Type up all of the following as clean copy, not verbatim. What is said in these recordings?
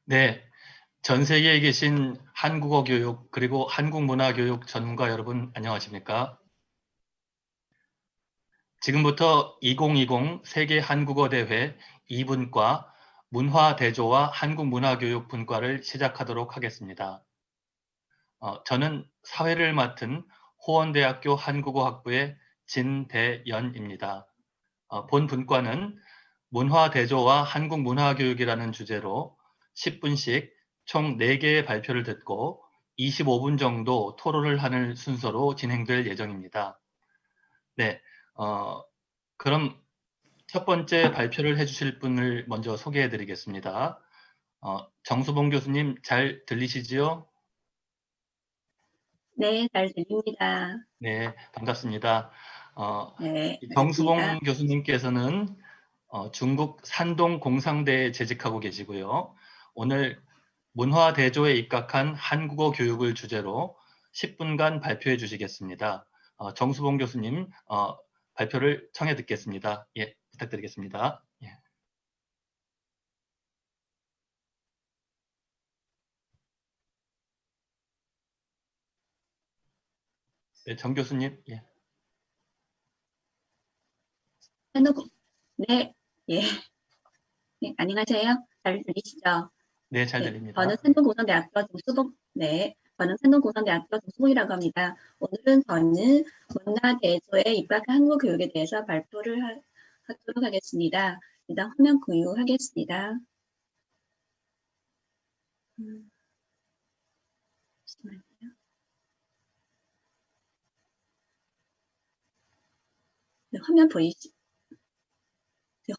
네, 전 세계에 계신 한국어 교육 그리고 한국 문화 교육 전문가 여러분 안녕하십니까? 지금부터 2020 세계 한국어 대회 2분과 문화 대조와 한국 문화 교육 분과를 시작하도록 하겠습니다. 저는 사회를 맡은 호원대학교 한국어학부의 진대연입니다. 본 분과는 문화 대조와 한국 문화 교육이라는 주제로 10분씩 총 4개의 발표를 듣고 25분 정도 토론을 하는 순서로 진행될 예정입니다. 네, 그럼 첫 번째 발표를 해주실 분을 먼저 소개해 드리겠습니다. 정수봉 교수님 잘 들리시지요? 네, 잘 들립니다. 네, 반갑습니다. 네, 정수봉 반갑습니다. 교수님께서는 중국 산동 공상대에 재직하고 계시고요. 오늘 문화대조에 입각한 한국어 교육을 주제로 10분간 발표해 주시겠습니다. 정수봉 교수님 발표를 청해 듣겠습니다. 예, 부탁드리겠습니다. 예. 네, 정 교수님. 예. 네, 예, 네, 안녕하세요. 잘 들리시죠? 네, 잘 네, 저는 들립니다. 산동고등대학교 정수봉, 네, 저는 산동고등대학교 정수봉이라고 합니다. 오늘은 저는 문화대조에 입각한 한국어 교육에 대해서 발표를 하도록 하겠습니다. 일단 화면 공유하겠습니다. 잠시만요. 네,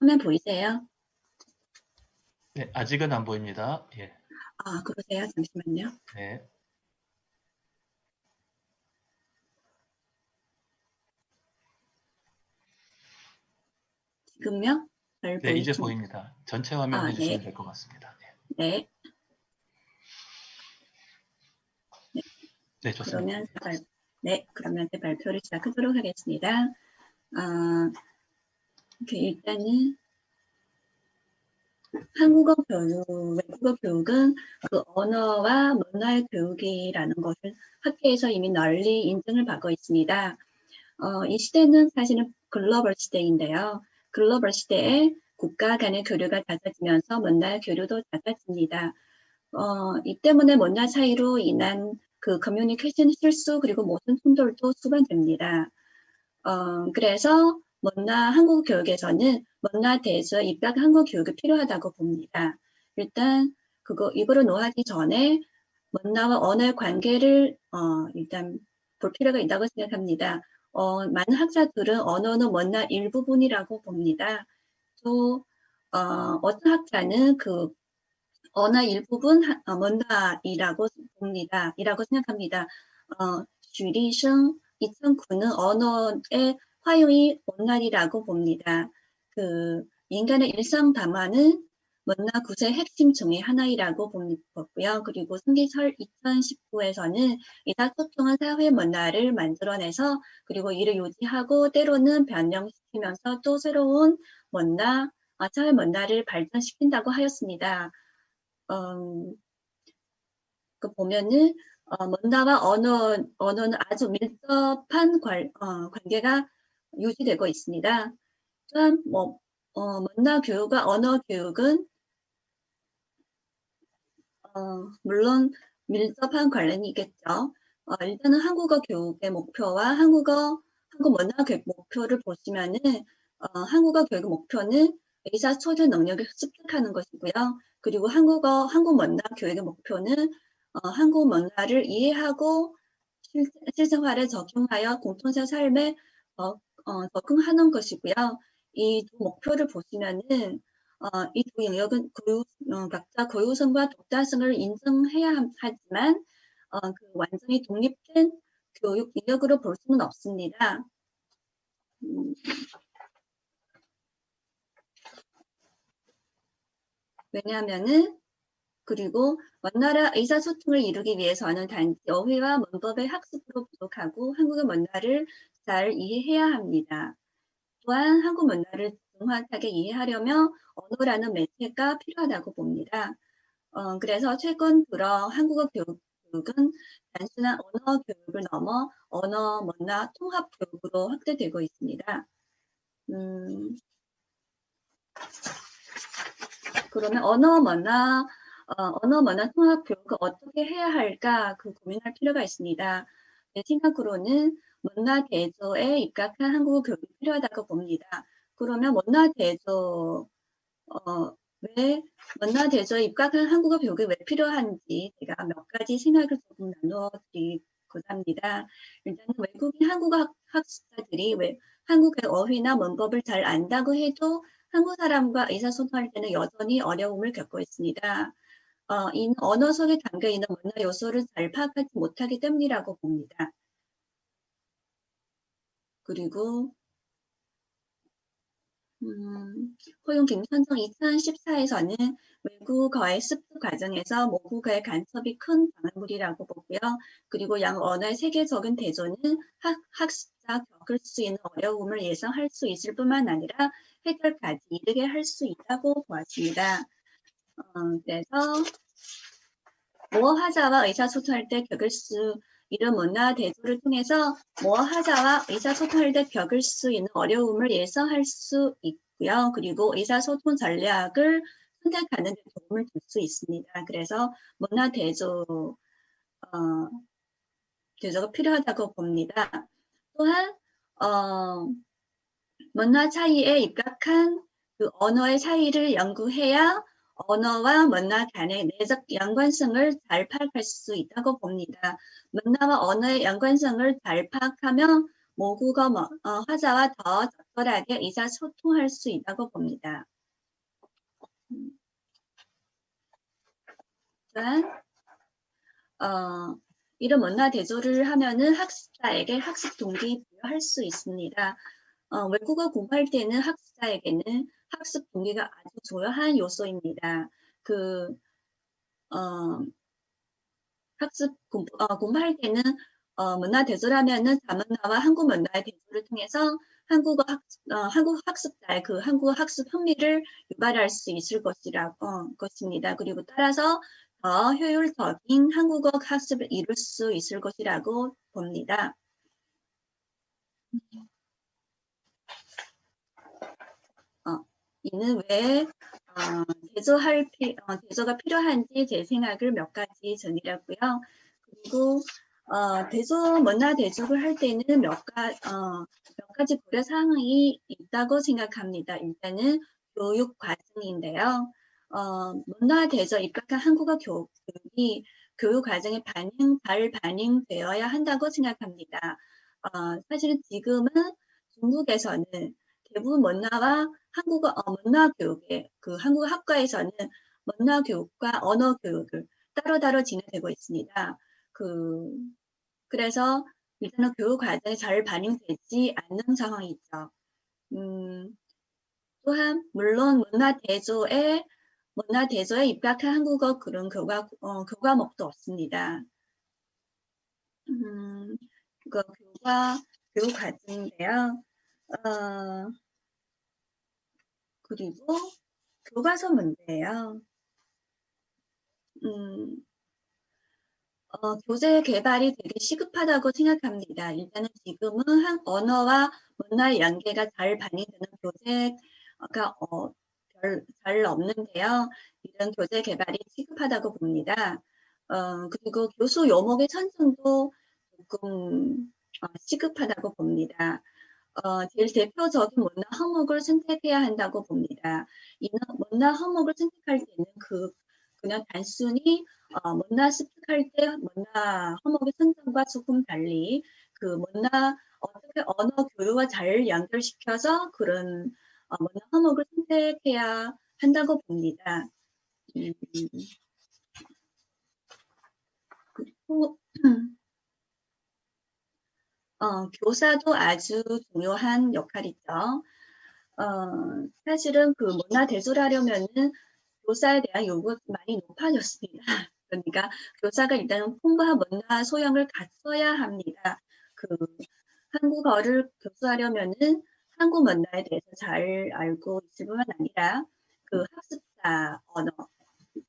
화면 보이세요? 네, 아직은 안 보입니다. 예. 아, 그러세요? 잠시만요. 네. 지금요? 잘 네, 이제 보이십니까? 보입니다. 전체 화면 아, 해주시면 네, 될 것 같습니다. 네, 네, 네. 네, 좋습니다. 그러면 그러면 제 발표를 시작하도록 하겠습니다. 일단은 한국어 교육, 외국어 교육은 그 언어와 문화의 교육이라는 것을 학계에서 이미 널리 인정을 받고 있습니다. 이 시대는 사실은 글로벌 시대인데요. 글로벌 시대에 국가 간의 교류가 잦아지면서 문화 교류도 잦아집니다. 이 때문에 문화 차이로 인한 그 커뮤니케이션 실수 그리고 모든 충돌도 수반됩니다. 그래서 한국 교육에서는 문화 대조 입학 한국 교육이 필요하다고 봅니다. 일단 이거를 노하기 전에 문화와 언어의 관계를 일단 볼 필요가 있다고 생각합니다. 많은 학자들은 언어는 문화 일부분이라고 봅니다. 또 어떤 학자는 그 언어 일부분 문화이라고 봅니다. 이라고 생각합니다. 슈리성 2009는 언어의 화용이 문화이라고 봅니다. 그 인간의 일상 담화는 문화 구조의 핵심 중의 하나이라고 보고요. 그리고 승기설 2019에서는 의사소통한 사회 문화를 만들어내서 그리고 이를 유지하고 때로는 변형시키면서 또 새로운 문화, 사회 문화를 발전시킨다고 하였습니다. 보면은 문화와 언어는 아주 밀접한 관계가 유지되고 있습니다. 또한 문화 교육과 언어 교육은 물론 밀접한 관련이 있겠죠. 일단은 한국어 교육의 목표와 한국 문화 교육 목표를 보시면은 한국어 교육 목표는 의사소통 능력을 습득하는 것이고요. 그리고 한국 문화 교육의 목표는 한국 문화를 이해하고 실생활에 적용하여 공동체 삶에 적응하는 것이고요. 이 두 목표를 보시면은 이 두 영역은 각자 고유성과 독자성을 인정해야 하지만 완전히 독립된 교육 영역으로 볼 수는 없습니다. 왜냐하면은 그리고 원나라 의사소통을 이루기 위해서는 단지 어휘와 문법의 학습으로 부족하고 한국의 문화를 잘 이해해야 합니다. 또한 한국 문화를 정확하게 이해하려면 언어라는 매체가 필요하다고 봅니다. 그래서 최근 들어 한국어 교육은 단순한 언어 교육을 넘어 언어, 문화, 통합 교육으로 확대되고 있습니다. 그러면 언어, 문화 통합 교육을 어떻게 해야 할까 고민할 필요가 있습니다. 제 생각으로는 문화대조에 입각한 한국어 교육이 필요하다고 봅니다. 그러면 문화대조에 입각한 한국어 교육이 왜 필요한지 제가 몇 가지 생각을 조금 나누어 드리고자 합니다. 일단은 외국인 한국어 학습자들이 한국의 어휘나 문법을 잘 안다고 해도 한국 사람과 의사소통할 때는 여전히 어려움을 겪고 있습니다. 이는 언어 속에 담겨있는 문화 요소를 잘 파악하지 못하기 때문이라고 봅니다. 그리고 허용 김선정 2014에서는 외국어의 습득 과정에서 모국어의 간섭이 큰 방해물이라고 보고요. 그리고 양 언어의 세계적인 대조는 학습자 겪을 수 있는 어려움을 예상할 수 있을 뿐만 아니라 해결까지 이르게 할 수 있다고 보았습니다. 그래서 모어하자와 의사소통할 때 겪을 수 이런 문화 대조를 통해서 모어하자와 의사소통할 때 겪을 수 있는 어려움을 예상할 수 있고요. 그리고 의사소통 전략을 선택하는 데 도움을 줄 수 있습니다. 그래서 문화 대조가 필요하다고 봅니다. 또한 문화 차이에 입각한 그 언어의 차이를 연구해야 언어와 문화 간의 내적 연관성을 잘 파악할 수 있다고 봅니다. 문화와 언어의 연관성을 잘 파악하면 모국어 화자와 더 적절하게 의사소통할 수 있다고 봅니다. 또한 이런 문화 대조를 하면은 학습자에게 학습 동기부여할 수 있습니다. 외국어 공부할 때는 학습자에게는 학습 동기가 아주 중요한 요소입니다. 공부할 때는 문화 대조라면은 다문화와 한국 문화의 대조를 통해서 한국 학습자의 한국어 학습 흥미를 유발할 수 있을 것입니다. 그리고 따라서 더 효율적인 한국어 학습을 이룰 수 있을 것이라고 봅니다. 이는 왜 대조가 필요한지 제 생각을 몇 가지 전이라고요. 그리고 문화 대조를 할 때는 몇 가지 고려 사항이 있다고 생각합니다. 일단은 교육 과정인데요. 문화 대조 입각한 한국어 교육이 교육 과정에 잘 반영되어야 한다고 생각합니다. 사실은 지금은 중국에서는 대부분 문화 교육에 한국어 학과에서는 문화 교육과 언어 교육을 따로따로 진행되고 있습니다. 그래서 일단은 교육 과정에 잘 반영되지 않는 상황이죠. 또한 물론 문화 대조에 입각한 한국어 그런 교과목도 없습니다. 교육 과정인데요. 그리고 교과서 문제예요. 교재 개발이 되게 시급하다고 생각합니다. 일단은 지금은 언어와 문화의 연계가 잘 반영되는 교재가 잘 없는데요. 이런 교재 개발이 시급하다고 봅니다. 그리고 교수 요목의 선정도 조금 시급하다고 봅니다. 제일 대표적인 문화 항목을 선택해야 한다고 봅니다. 이 문화 항목을 선택할 때는 그냥 단순히 문화 습득할 때 문화 항목의 선정과 조금 달리 어떻게 언어 교류와 잘 연결시켜서 그런 문화 항목을 선택해야 한다고 봅니다. 그리고 교사도 아주 중요한 역할이죠. 사실은 문화 대조를 하려면은 교사에 대한 요구가 많이 높아졌습니다. 그러니까 교사가 일단은 풍부한 문화 소양을 갖춰야 합니다. 한국어를 교수하려면은 한국 문화에 대해서 잘 알고 있을 뿐만 아니라 학습자 언어,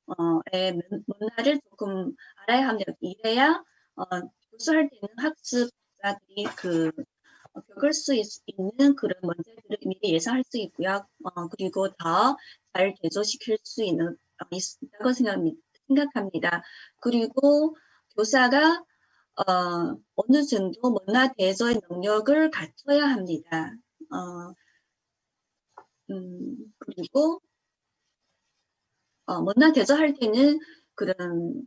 문화를 조금 알아야 합니다. 이래야 교수할 때는 학습자들이 겪을 수 있는 그런 문제들을 미리 예상할 수 있고요. 그리고 더 잘 대조시킬 수 있다고 생각합니다. 그리고 교사가 어느 정도 문화 대조의 능력을 갖춰야 합니다. 그리고 문화 대조할 때는 그런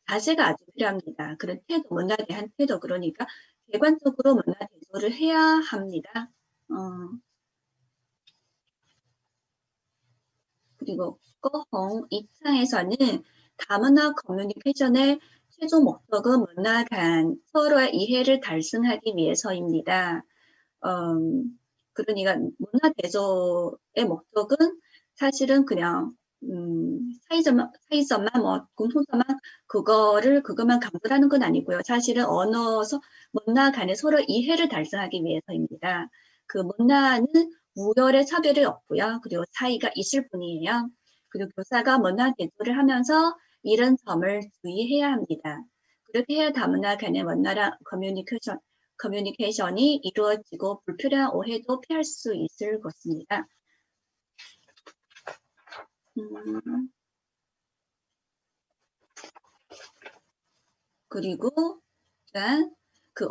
자세가 아주 필요합니다. 그런 태도, 문화에 대한 태도, 그러니까 객관적으로 문화 대조를 해야 합니다. 그리고 꺼홍 2차에서는 다문화 커뮤니케이션의 최종 목적은 문화 간 서로의 이해를 달성하기 위해서입니다. 그러니까 문화 대조의 목적은 사실은 그냥 사이점만 공통점만 그것만 강조하는 건 아니고요. 사실은 문화 간의 서로 이해를 달성하기 위해서입니다. 그 문화는 우열의 차별이 없고요. 그리고 차이가 있을 뿐이에요. 그리고 교사가 문화 대조를 하면서 이런 점을 주의해야 합니다. 그렇게 해야 다문화 간의 원활한 커뮤니케이션이 이루어지고 불필요한 오해도 피할 수 있을 것입니다. 그리고 그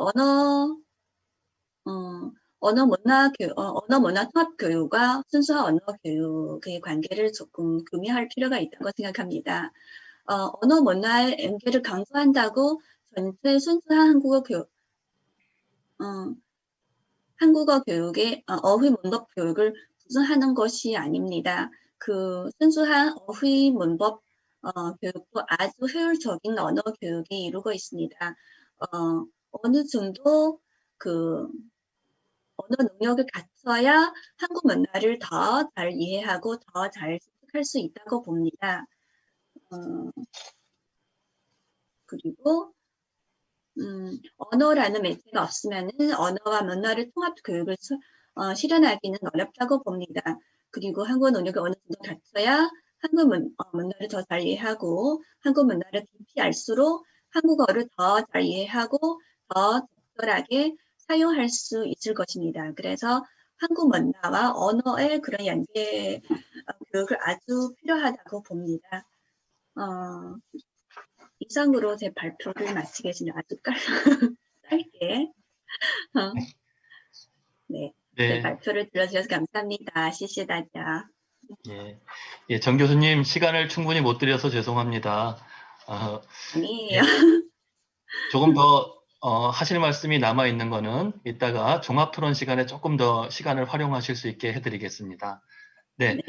언어 문화 통합 교육과 순수한 언어 교육의 관계를 조금 교미할 필요가 있다고 생각합니다. 언어 문화의 연계를 강조한다고 전체 순수한 한국어 교육의 어휘 문법 교육을 부정하는 것이 아닙니다. 그 순수한 어휘 문법 교육도 아주 효율적인 언어 교육이 이루고 있습니다. 어느 정도 언어 능력을 갖춰야 한국 문화를 더 잘 이해하고 더 잘 습득할 수 있다고 봅니다. 그리고 언어라는 매체가 없으면 언어와 문화를 통합 교육을 실현하기는 어렵다고 봅니다. 그리고 한국 능력을 어느 정도 갖춰야 한국 문화를 더 잘 이해하고 한국 문화를 깊이 알수록 한국어를 더 잘 이해하고 더 적절하게 사용할 수 있을 것입니다. 그래서 한국 문화와 언어의 그런 연계 교육을 아주 필요하다고 봅니다. 이상으로 제 발표를 마치겠습니다. 아주 짧게. 네. 제 발표를 들어주셔서 감사합니다. 시시다자. 예, 정 교수님 시간을 충분히 못 드려서 죄송합니다. 아니에요. 조금 더 하실 말씀이 남아 있는 거는 이따가 종합 토론 시간에 조금 더 시간을 활용하실 수 있게 해드리겠습니다. 네.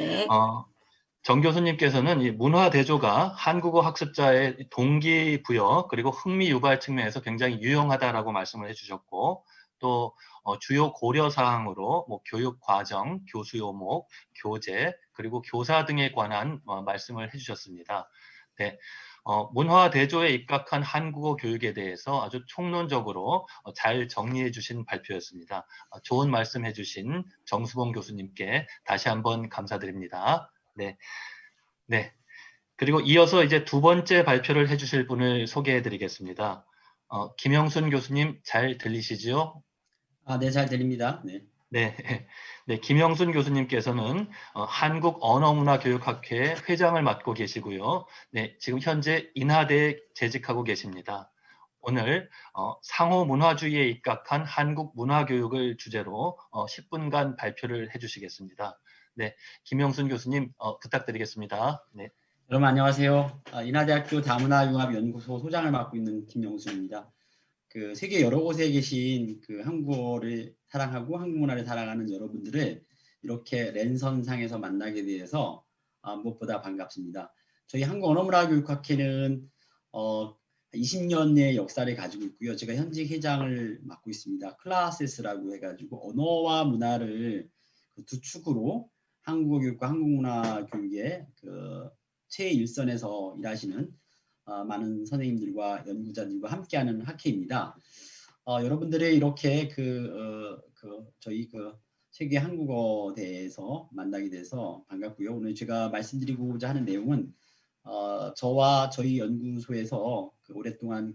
정 교수님께서는 이 문화 대조가 한국어 학습자의 동기부여 그리고 흥미 유발 측면에서 굉장히 유용하다라고 말씀을 해주셨고 또 주요 고려 사항으로 뭐 교육 과정, 교수 요목, 교재 그리고 교사 등에 관한 말씀을 해주셨습니다. 네. 문화 대조에 입각한 한국어 교육에 대해서 아주 총론적으로 잘 정리해 주신 발표였습니다. 좋은 말씀해 주신 정수봉 교수님께 다시 한번 감사드립니다. 네. 네. 그리고 이어서 이제 두 번째 발표를 해주실 분을 소개해 드리겠습니다. 김영순 교수님 잘 들리시지요? 네, 잘 들립니다. 네. 네. 네, 김영순 교수님께서는 한국언어문화교육학회 회장을 맡고 계시고요. 네, 지금 현재 인하대에 재직하고 계십니다. 오늘 상호문화주의에 입각한 한국 문화교육을 주제로 10분간 발표를 해주시겠습니다. 네, 김영순 교수님 부탁드리겠습니다. 네. 여러분 안녕하세요. 인하대학교 다문화융합연구소 소장을 맡고 있는 김영순입니다. 세계 여러 곳에 계신 한국어를 사랑하고 한국 문화를 사랑하는 여러분들을 이렇게 랜선상에서 만나게 돼서 무엇보다 반갑습니다. 저희 한국언어문화교육학회는 20년의 역사를 가지고 있고요. 제가 현직 회장을 맡고 있습니다. 클라세스라고 해가지고 언어와 문화를 두 축으로 한국어 교육과 한국문화 교육의 최일선에서 일하시는 많은 선생님들과 연구자들과 함께하는 학회입니다. 여러분들의 이렇게 저희 세계 한국어 대회에서 만나게 돼서 반갑고요. 오늘 제가 말씀드리고자 하는 내용은 저와 저희 연구소에서 오랫동안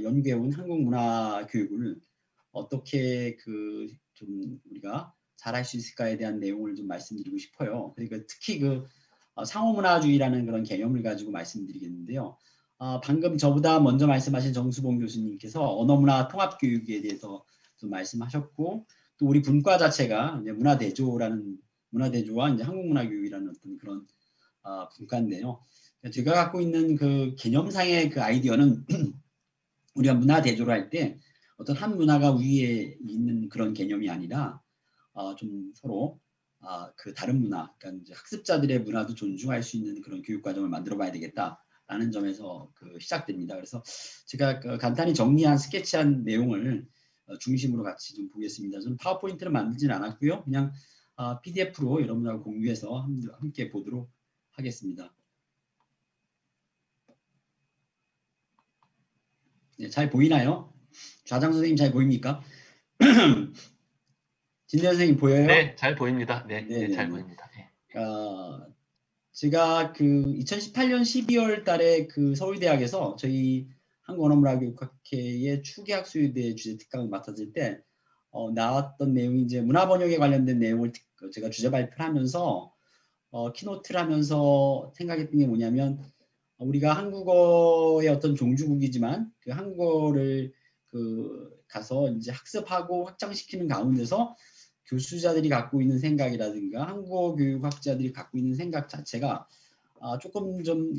연구해온 한국 문화 교육을 어떻게 좀 우리가 잘할 수 있을까에 대한 내용을 좀 말씀드리고 싶어요. 그러니까 특히 상호문화주의라는 그런 개념을 가지고 말씀드리겠는데요. 방금 저보다 먼저 말씀하신 정수봉 교수님께서 언어문화 통합교육에 대해서 좀 말씀하셨고, 또 우리 분과 자체가 이제 문화대조와 이제 한국문화교육이라는 어떤 그런 분과인데요. 제가 갖고 있는 그 개념상의 그 아이디어는 우리가 문화대조를 할 때 어떤 한 문화가 위에 있는 그런 개념이 아니라 좀 서로 다른 문화, 그러니까 이제 학습자들의 문화도 존중할 수 있는 그런 교육 과정을 만들어 봐야 되겠다라는 점에서 시작됩니다. 그래서 제가 간단히 정리한 스케치한 내용을 중심으로 같이 좀 보겠습니다. 저는 파워포인트를 만들지는 않았고요. 그냥 PDF로 여러분하고 공유해서 함께 보도록 하겠습니다. 네, 잘 보이나요? 좌장 선생님 잘 보입니까? 진대 선생님 보여요? 네, 잘 보입니다. 네, 네, 잘 보입니다. 네. 제가 2018년 12월 달에 서울대학에서 저희 한국언어문화교육학회의 추계학술대 주제 특강을 맡았을 때 나왔던 내용이 이제 문화 번역에 관련된 내용을 제가 주제 발표를 하면서 키노트를 하면서 생각했던 게 뭐냐면, 우리가 한국어의 어떤 종주국이지만 한국어를 가서 이제 학습하고 확장시키는 가운데서 교수자들이 갖고 있는 생각이라든가 한국어 교육학자들이 갖고 있는 생각 자체가 조금 좀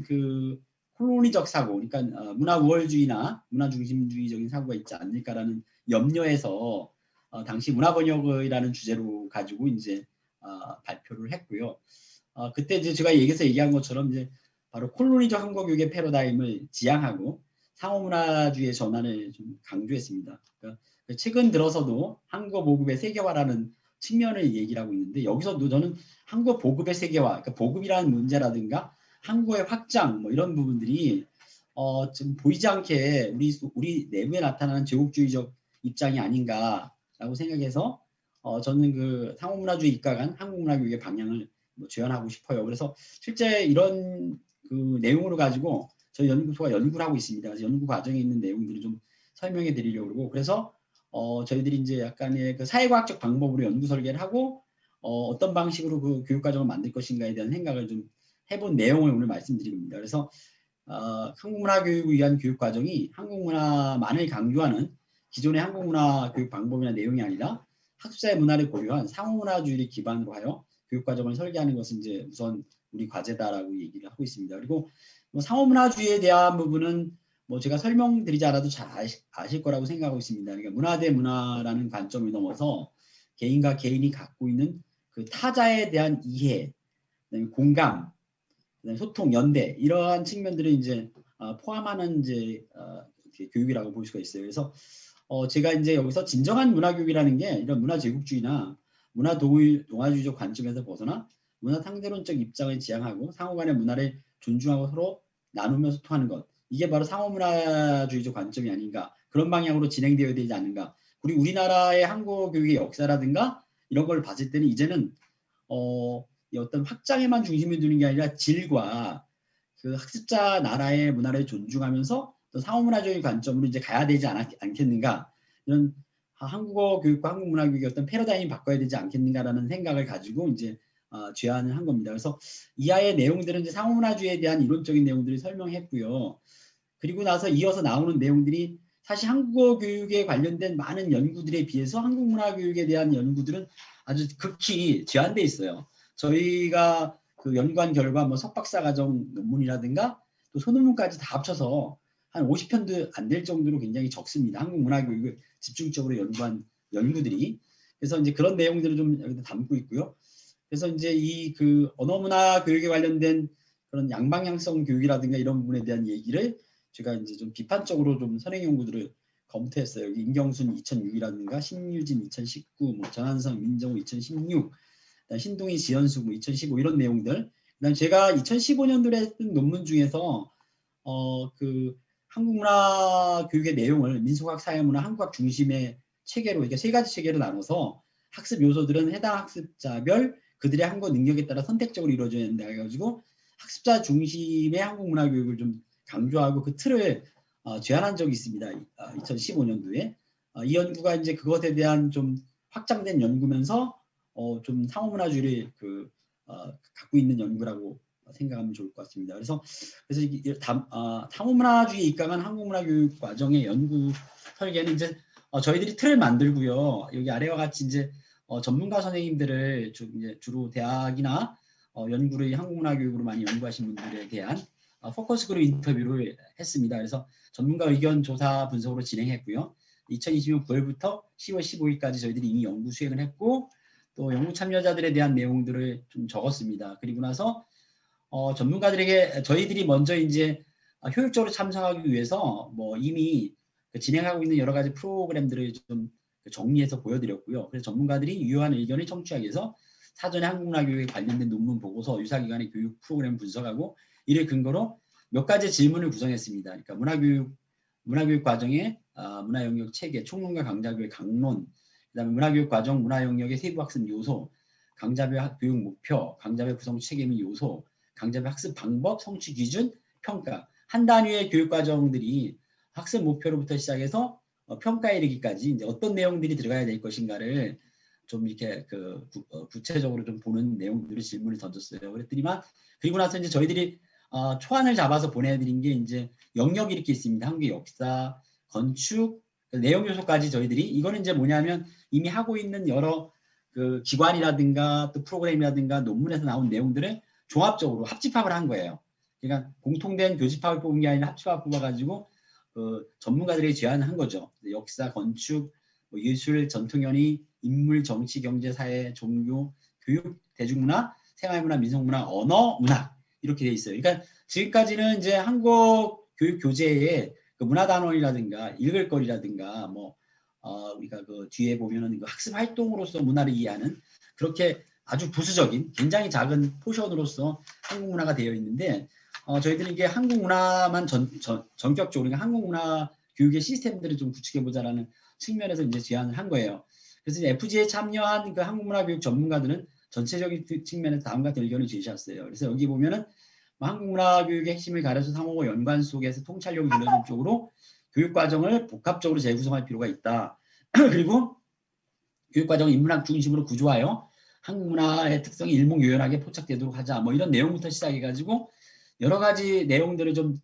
콜로니적 사고, 그러니까 문화 우월주의나 문화 중심주의적인 사고가 있지 않을까라는 염려에서 당시 문화 번역이라는 주제로 가지고 이제 발표를 했고요. 그때 이제 제가 얘기한 것처럼 이제 바로 콜로니적 한국어 교육의 패러다임을 지향하고 상호문화주의의 전환을 좀 강조했습니다. 그러니까 최근 들어서도 한국어 보급의 세계화라는 측면을 얘기를 하고 있는데, 여기서도 저는 한국어 보급의 세계화, 그러니까 보급이라는 문제라든가 한국어의 확장 이런 부분들이 좀 보이지 않게 우리 내부에 나타나는 제국주의적 입장이 아닌가라고 생각해서 저는 상호문화주의 입각한 한국문화교육의 방향을 제안하고 싶어요. 그래서 실제 이런 내용으로 가지고 저희 연구소가 연구를 하고 있습니다. 그래서 연구 과정에 있는 내용들을 좀 설명해 드리려고 그러고, 그래서 저희들이 이제 약간의 사회과학적 방법으로 연구 설계를 하고 어떤 방식으로 교육 과정을 만들 것인가에 대한 생각을 좀 해본 내용을 오늘 말씀드립니다. 그래서 한국문화 교육을 위한 교육 과정이 한국문화만을 강조하는 기존의 한국문화 교육 방법이나 내용이 아니라 학습자의 문화를 고려한 상호문화주의를 기반으로 하여 교육 과정을 설계하는 것은 이제 우선 우리 과제다라고 얘기를 하고 있습니다. 그리고 상호문화주의에 대한 부분은 제가 설명드리지 않아도 잘 아실 거라고 생각하고 있습니다. 그러니까 문화 대 문화라는 관점을 넘어서 개인과 개인이 갖고 있는 타자에 대한 이해, 그다음에 공감, 그다음에 소통, 연대, 이러한 측면들을 이제 포함하는 이제 교육이라고 볼 수가 있어요. 그래서 제가 이제 여기서 진정한 문화 교육이라는 게 이런 문화 제국주의나 문화 동아주의적 관점에서 벗어나 문화 상대론적 입장을 지향하고 상호간의 문화를 존중하고 서로 나누며 소통하는 것, 이게 바로 상호문화주의적 관점이 아닌가, 그런 방향으로 진행되어야 되지 않는가. 그리고 우리나라의 한국어 교육의 역사라든가 이런 걸 봤을 때는 이제는 어떤 확장에만 중심을 두는 게 아니라 질과 학습자 나라의 문화를 존중하면서 또 상호문화적인 관점으로 이제 가야 되지 않겠는가, 이런 한국어 교육과 한국 문화 교육의 어떤 패러다임이 바꿔야 되지 않겠는가라는 생각을 가지고 이제 제안을 한 겁니다. 그래서 이하의 내용들은 이제 상호문화주의에 대한 이론적인 내용들을 설명했고요. 그리고 나서 이어서 나오는 내용들이 사실 한국어 교육에 관련된 많은 연구들에 비해서 한국 문화 교육에 대한 연구들은 아주 극히 제한돼 있어요. 저희가 연구한 결과 석박사 과정 논문이라든가 또 소논문까지 다 합쳐서 한 50편도 안 될 정도로 굉장히 적습니다. 한국 문화 교육을 집중적으로 연구한 연구들이. 그래서 이제 그런 내용들을 좀 여기다 담고 있고요. 그래서 이제 이 언어문화 교육에 관련된 그런 양방향성 교육이라든가 이런 부분에 대한 얘기를 제가 이제 좀 비판적으로 좀 선행 연구들을 검토했어요. 여기 임경순 2006이라든가 신유진 2019, 전한성, 민정우 2016, 신동희, 지연수 2015 이런 내용들. 그다음 제가 2015년도에 했던 논문 중에서 한국 문화 교육의 내용을 민속학, 사회문화, 한국학 중심의 체계로, 이렇게 세 가지 체계로 나눠서 학습 요소들은 해당 학습자별 그들의 한국어 능력에 따라 선택적으로 이루어져야 된다 해가지고 학습자 중심의 한국 문화 교육을 좀 강조하고 그 틀을 제안한 적이 있습니다. 2015년도에 이 연구가 이제 그것에 대한 좀 확장된 연구면서 좀 상호문화주의를 갖고 있는 연구라고 생각하면 좋을 것 같습니다. 그래서 상호문화주의 입각한 한국문화교육 과정의 연구 설계는 이제 저희들이 틀을 만들고요. 여기 아래와 같이 이제 전문가 선생님들을 주로 대학이나 연구를 한국문화교육으로 많이 연구하신 분들에 대한 포커스 그룹 인터뷰를 했습니다. 그래서 전문가 의견 조사 분석으로 진행했고요. 2020년 9월부터 10월 15일까지 저희들이 이미 연구 수행을 했고 또 연구 참여자들에 대한 내용들을 좀 적었습니다. 그리고 나서 전문가들에게 저희들이 먼저 이제 효율적으로 참석하기 위해서 뭐 이미 진행하고 있는 여러 가지 프로그램들을 좀 정리해서 보여드렸고요. 그래서 전문가들이 유효한 의견을 청취하기 위해서 사전에 한국문화교육에 관련된 논문 보고서, 유사기관의 교육 프로그램 분석하고 이를 근거로 몇 가지 질문을 구성했습니다. 그러니까 문화교육 과정의 문화 영역 체계, 총론과 강좌별 강론, 그다음에 문화교육 과정 문화 영역의 세부 학습 요소, 강좌별 교육 목표, 강좌별 구성 체계 및 요소, 강좌별 학습 방법, 성취 기준, 평가. 한 단위의 교육 과정들이 학습 목표로부터 시작해서 평가에 이르기까지 이제 어떤 내용들이 들어가야 될 것인가를 좀 이렇게 구체적으로 좀 보는 내용들을 질문을 던졌어요. 그랬더니만 그리고 나서 이제 저희들이 초안을 잡아서 보내드린 게 이제 영역이 이렇게 있습니다. 한국의 역사, 건축, 내용 요소까지 저희들이 이거는 이제 뭐냐면 이미 하고 있는 여러 기관이라든가 또 프로그램이라든가 논문에서 나온 내용들을 종합적으로 합집합을 한 거예요. 그러니까 공통된 교집합을 뽑은 게 아니라 합집합 뽑아가지고 전문가들이 제안을 한 거죠. 역사, 건축, 예술, 전통연희, 인물, 정치, 경제, 사회, 종교, 교육, 대중문화, 생활문화, 민속문화, 언어, 문학 이렇게 돼 있어요. 그러니까 지금까지는 이제 한국 교육 교재에 문화단원이라든가 읽을거리라든가 우리가 뒤에 보면은 학습 활동으로서 문화를 이해하는 그렇게 아주 부수적인 굉장히 작은 포션으로서 한국 문화가 되어 있는데 저희들이 이게 한국 문화만 전격적으로 그러니까 한국 문화 교육의 시스템들을 좀 구축해보자라는 측면에서 이제 제안을 한 거예요. 그래서 이제 FG에 참여한 한국 문화 교육 전문가들은 전체적인 측면에서 다음과 같은 의견을 제시했어요. 그래서 여기 보면은 한국 문화 교육의 핵심을 가려서 상호와 연관 속에서 통찰력을 길러주는 쪽으로 교육 과정을 복합적으로 재구성할 필요가 있다. 그리고 교육 과정을 인문학 중심으로 구조하여 한국 문화의 특성이 일목요연하게 포착되도록 하자. 뭐 이런 내용부터 시작해가지고 여러 가지 내용들을 좀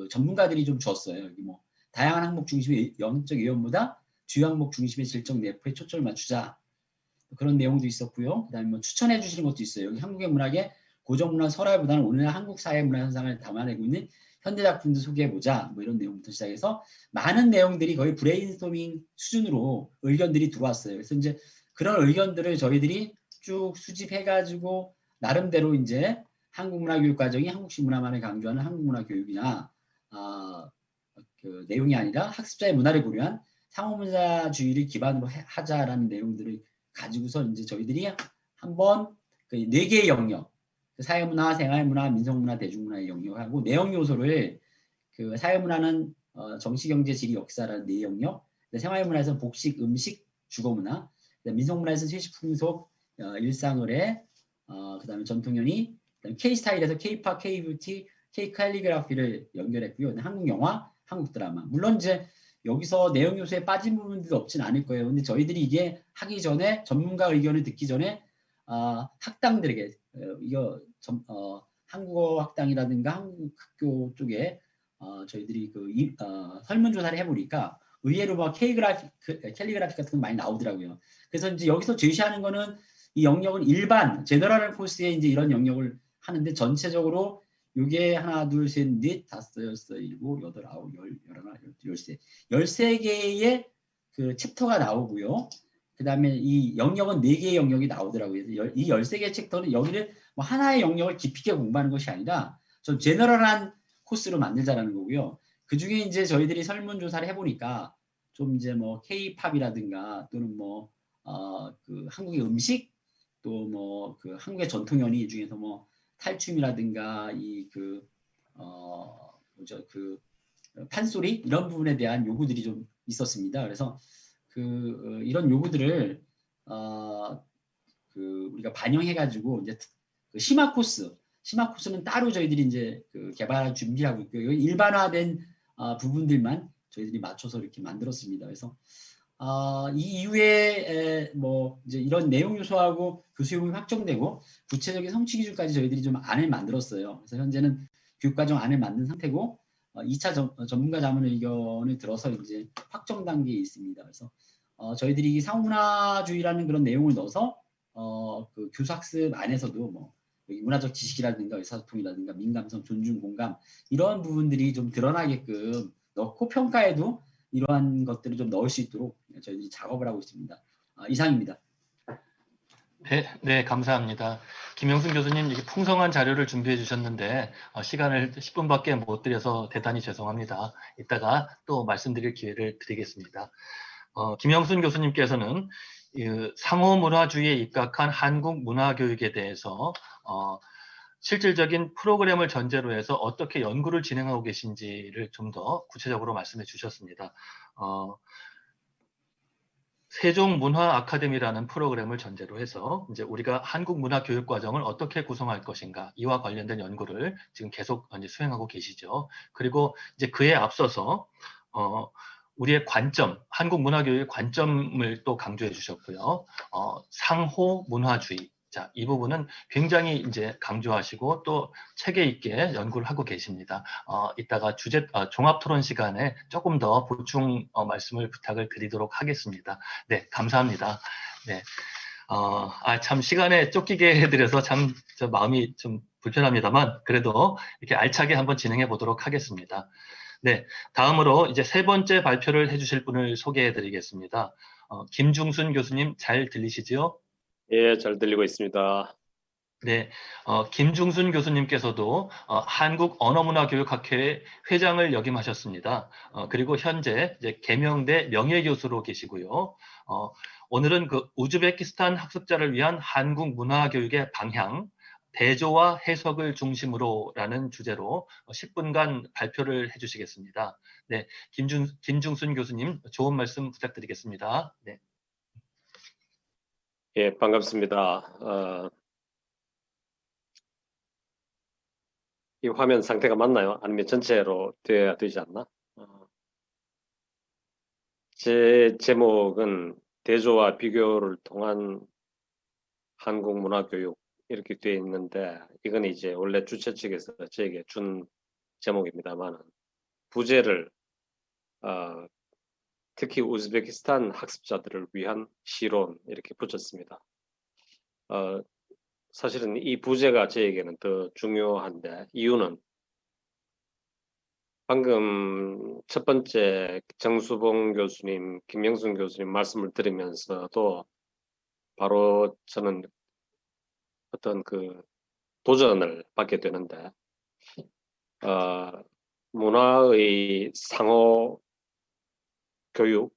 전문가들이 좀 줬어요. 여기 뭐 다양한 항목 중심의 영적 예언보다 주요 항목 중심의 질적 내포에 초점을 맞추자. 그런 내용도 있었고요. 그다음에 뭐 추천해 주시는 것도 있어요. 여기 한국의 문학의 고전문화 설화보다는 오늘날 한국 사회 문화 현상을 담아내고 있는 현대 작품도 소개해보자. 뭐 이런 내용부터 시작해서 많은 내용들이 거의 브레인스토밍 수준으로 의견들이 들어왔어요. 그래서 이제 그런 의견들을 저희들이 쭉 수집해가지고 나름대로 이제 한국 문화 교육 과정이 한국식 문화만을 강조하는 한국 문화 교육이나 내용이 아니라 학습자의 문화를 고려한 상호문화주의를 기반으로 하자라는 내용들을 가지고서 이제 저희들이 한번 4개의 영역, 사회문화, 생활문화, 민속문화, 대중문화의 영역하고 내용 요소를 사회문화는 정치, 경제, 지리, 역사라는 4영역, 생활문화에서는 복식, 음식, 주거문화, 민속문화에서는 세식, 풍속, 일상의례, 그다음에 전통연희, K-스타일에서 K-팝, K-뷰티, K-칼리그라피를 연결했고요. 한국 영화, 한국 드라마. 물론 이제 여기서 내용 요소에 빠진 부분들도 없진 않을 거예요. 근데 저희들이 이게 하기 전에 전문가 의견을 듣기 전에 학당들에게 한국어 학당이라든가 한국 학교 쪽에 저희들이 설문조사를 해보니까 의외로 막 캘리그라피 같은 거 많이 나오더라고요. 그래서 이제 여기서 제시하는 거는 이 영역은 일반 제너럴 코스에 이제 이런 영역을 하는데 전체적으로 요게 하나, 둘, 셋, 넷, 다섯, 여섯, 일곱, 여덟, 아홉, 열, 열하나, 열세, 13개의 챕터가 나오고요. 그 다음에 이 영역은 4개의 영역이 나오더라고요. 이 13개의 챕터는 여기를 뭐 하나의 영역을 깊이 있게 공부하는 것이 아니라 좀 제너럴한 코스로 만들자라는 거고요. 그 중에 이제 저희들이 설문조사를 해보니까 좀 이제 뭐 K-팝이라든가 또는 뭐 한국의 음식 또 뭐 한국의 전통연희 중에서 뭐 탈춤이라든가 판소리 이런 부분에 대한 요구들이 좀 있었습니다. 그래서 이런 요구들을 우리가 반영해가지고 이제 심화 코스 심화 코스는 따로 저희들이 이제 그 개발 준비하고 있고요. 일반화된 부분들만 저희들이 맞춰서 이렇게 만들었습니다. 그래서 이 이후에 뭐 이제 이런 내용 요소하고 교수 요금이 확정되고 구체적인 성취 기준까지 저희들이 좀 안을 만들었어요. 그래서 현재는 교육과정 안을 만든 상태고 2차 전문가 자문 의견을 들어서 이제 확정 단계에 있습니다. 그래서 저희들이 상호문화주의라는 그런 내용을 넣어서 그 교수학습 안에서도 뭐 문화적 지식이라든가 의사소통이라든가 민감성, 존중, 공감 이러한 부분들이 좀 드러나게끔 넣고 평가에도 이러한 것들을 좀 넣을 수 있도록 저희들이 작업을 하고 있습니다. 이상입니다. 네, 감사합니다. 김영순 교수님, 이게 풍성한 자료를 준비해 주셨는데 시간을 10분밖에 못 드려서 대단히 죄송합니다. 이따가 또 말씀드릴 기회를 드리겠습니다. 김영순 교수님께서는 상호문화주의에 입각한 한국 문화교육에 대해서 실질적인 프로그램을 전제로 해서 어떻게 연구를 진행하고 계신지를 좀 더 구체적으로 말씀해 주셨습니다. 세종문화 아카데미라는 프로그램을 전제로 해서 이제 우리가 한국 문화 교육 과정을 어떻게 구성할 것인가 이와 관련된 연구를 지금 계속 이제 수행하고 계시죠. 그리고 이제 그에 앞서서 우리의 관점, 한국 문화 교육의 관점을 또 강조해 주셨고요. 상호 문화주의. 자, 이 부분은 굉장히 이제 강조하시고 또 체계 있게 연구를 하고 계십니다. 이따가 종합 토론 시간에 조금 더 보충 말씀을 부탁을 드리도록 하겠습니다. 네, 감사합니다. 네. 참 시간에 쫓기게 해드려서 참 마음이 좀 불편합니다만 그래도 이렇게 알차게 한번 진행해 보도록 하겠습니다. 네, 다음으로 이제 세 번째 발표를 해주실 분을 소개해 드리겠습니다. 김중순 교수님 잘 들리시죠? 예, 잘 들리고 있습니다. 네, 김중순 교수님께서도 한국언어문화교육학회 회장을 역임하셨습니다. 그리고 현재 이제 계명대 명예교수로 계시고요. 오늘은 그 우즈베키스탄 학습자를 위한 한국 문화교육의 방향, 대조와 해석을 중심으로라는 주제로 10분간 발표를 해주시겠습니다. 네, 김중순 교수님 좋은 말씀 부탁드리겠습니다. 네. 예, 반갑습니다. 이 화면 상태가 맞나요? 아니면 전체로 돼야 되지 않나? 제 제목은 대조와 비교를 통한 한국 문화교육 이렇게 되어 있는데 이건 이제 원래 주최 측에서 저에게 준 제목입니다만 부제를 특히 우즈베키스탄 학습자들을 위한 시론 이렇게 붙였습니다. 사실은 이 부제가 저에게는 더 중요한데 이유는 방금 첫 번째 정수봉 교수님, 김영순 교수님 말씀을 들으면서도 바로 저는 어떤 그 도전을 받게 되는데 문화의 상호 교육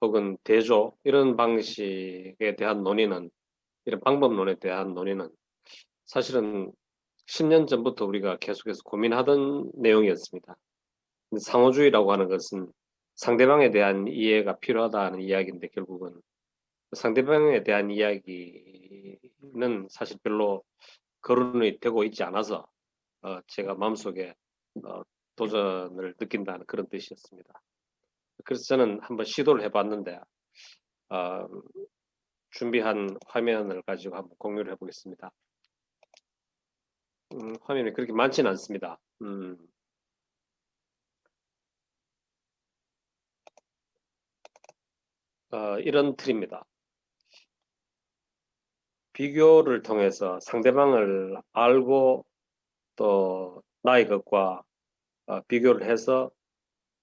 혹은 대조 이런 방식에 대한 논의는 이런 방법론에 대한 논의는 사실은 10년 전부터 우리가 계속해서 고민하던 내용이었습니다. 상호주의라고 하는 것은 상대방에 대한 이해가 필요하다는 이야기인데 결국은 상대방에 대한 이야기는 사실 별로 거론이 되고 있지 않아서 제가 마음속에 도전을 느낀다는 그런 뜻이었습니다. 그래서 저는 한번 시도를 해봤는데 준비한 화면을 가지고 한번 공유를 해보겠습니다. 화면이 그렇게 많지는 않습니다. 이런 틀입니다. 비교를 통해서 상대방을 알고 또 나의 것과 비교를 해서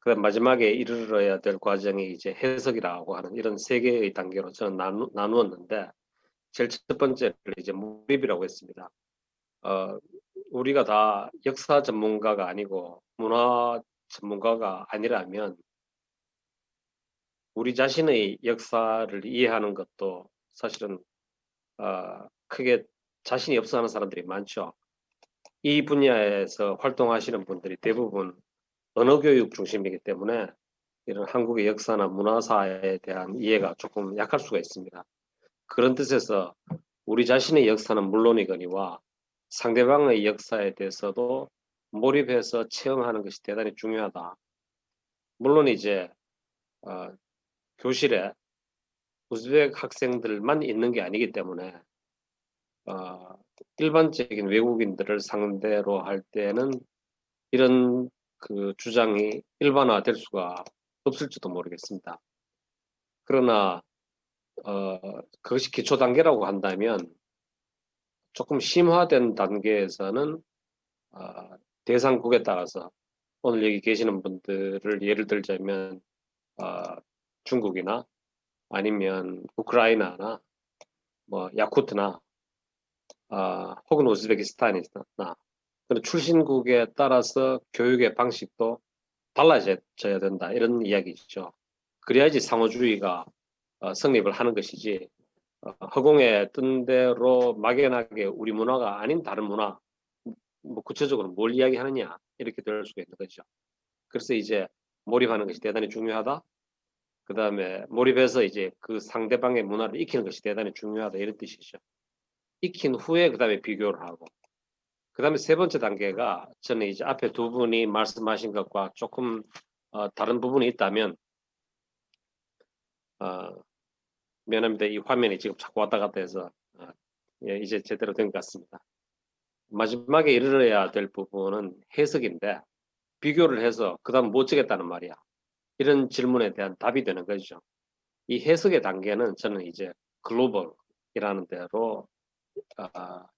그 마지막에 이르러야 될 과정이 이제 해석이라고 하는 이런 세 개의 단계로 저는 나누었는데 제일 첫 번째를 이제 몰입이라고 했습니다. 우리가 다 역사 전문가가 아니고 문화 전문가가 아니라면 우리 자신의 역사를 이해하는 것도 사실은 크게 자신이 없어 하는 사람들이 많죠. 이 분야에서 활동하시는 분들이 대부분 언어교육 중심이기 때문에 이런 한국의 역사나 문화사에 대한 이해가 조금 약할 수가 있습니다. 그런 뜻에서 우리 자신의 역사는 물론이거니와 상대방의 역사에 대해서도 몰입해서 체험하는 것이 대단히 중요하다. 물론 이제 교실에 우즈벡 학생들만 있는 게 아니기 때문에 일반적인 외국인들을 상대로 할 때는 이런 그 주장이 일반화될 수가 없을지도 모르겠습니다. 그러나 그것이 기초 단계라고 한다면 조금 심화된 단계에서는 대상국에 따라서 오늘 여기 계시는 분들을 예를 들자면 중국이나 아니면 우크라이나나 뭐 야쿠트나 혹은 우즈베키스탄이나 그런 출신국에 따라서 교육의 방식도 달라져야 된다 이런 이야기죠. 그래야지 상호주의가 성립을 하는 것이지 허공에 뜬 대로 막연하게 우리 문화가 아닌 다른 문화 뭐 구체적으로 뭘 이야기하느냐 이렇게 될 수가 있는 거죠. 그래서 이제 몰입하는 것이 대단히 중요하다. 그 다음에 몰입해서 이제 그 상대방의 문화를 익히는 것이 대단히 중요하다 이런 뜻이죠. 익힌 후에 그 다음에 비교를 하고 그 다음에 세 번째 단계가 저는 이제 앞에 두 분이 말씀하신 것과 조금 다른 부분이 있다면 미안합니다. 이 화면이 지금 자꾸 왔다 갔다 해서 예, 이제 제대로 된 것 같습니다. 마지막에 이르러야 될 부분은 해석인데 비교를 해서 그 다음 못 찍겠다는 말이야. 이런 질문에 대한 답이 되는 거죠. 이 해석의 단계는 저는 이제 글로벌이라는 대로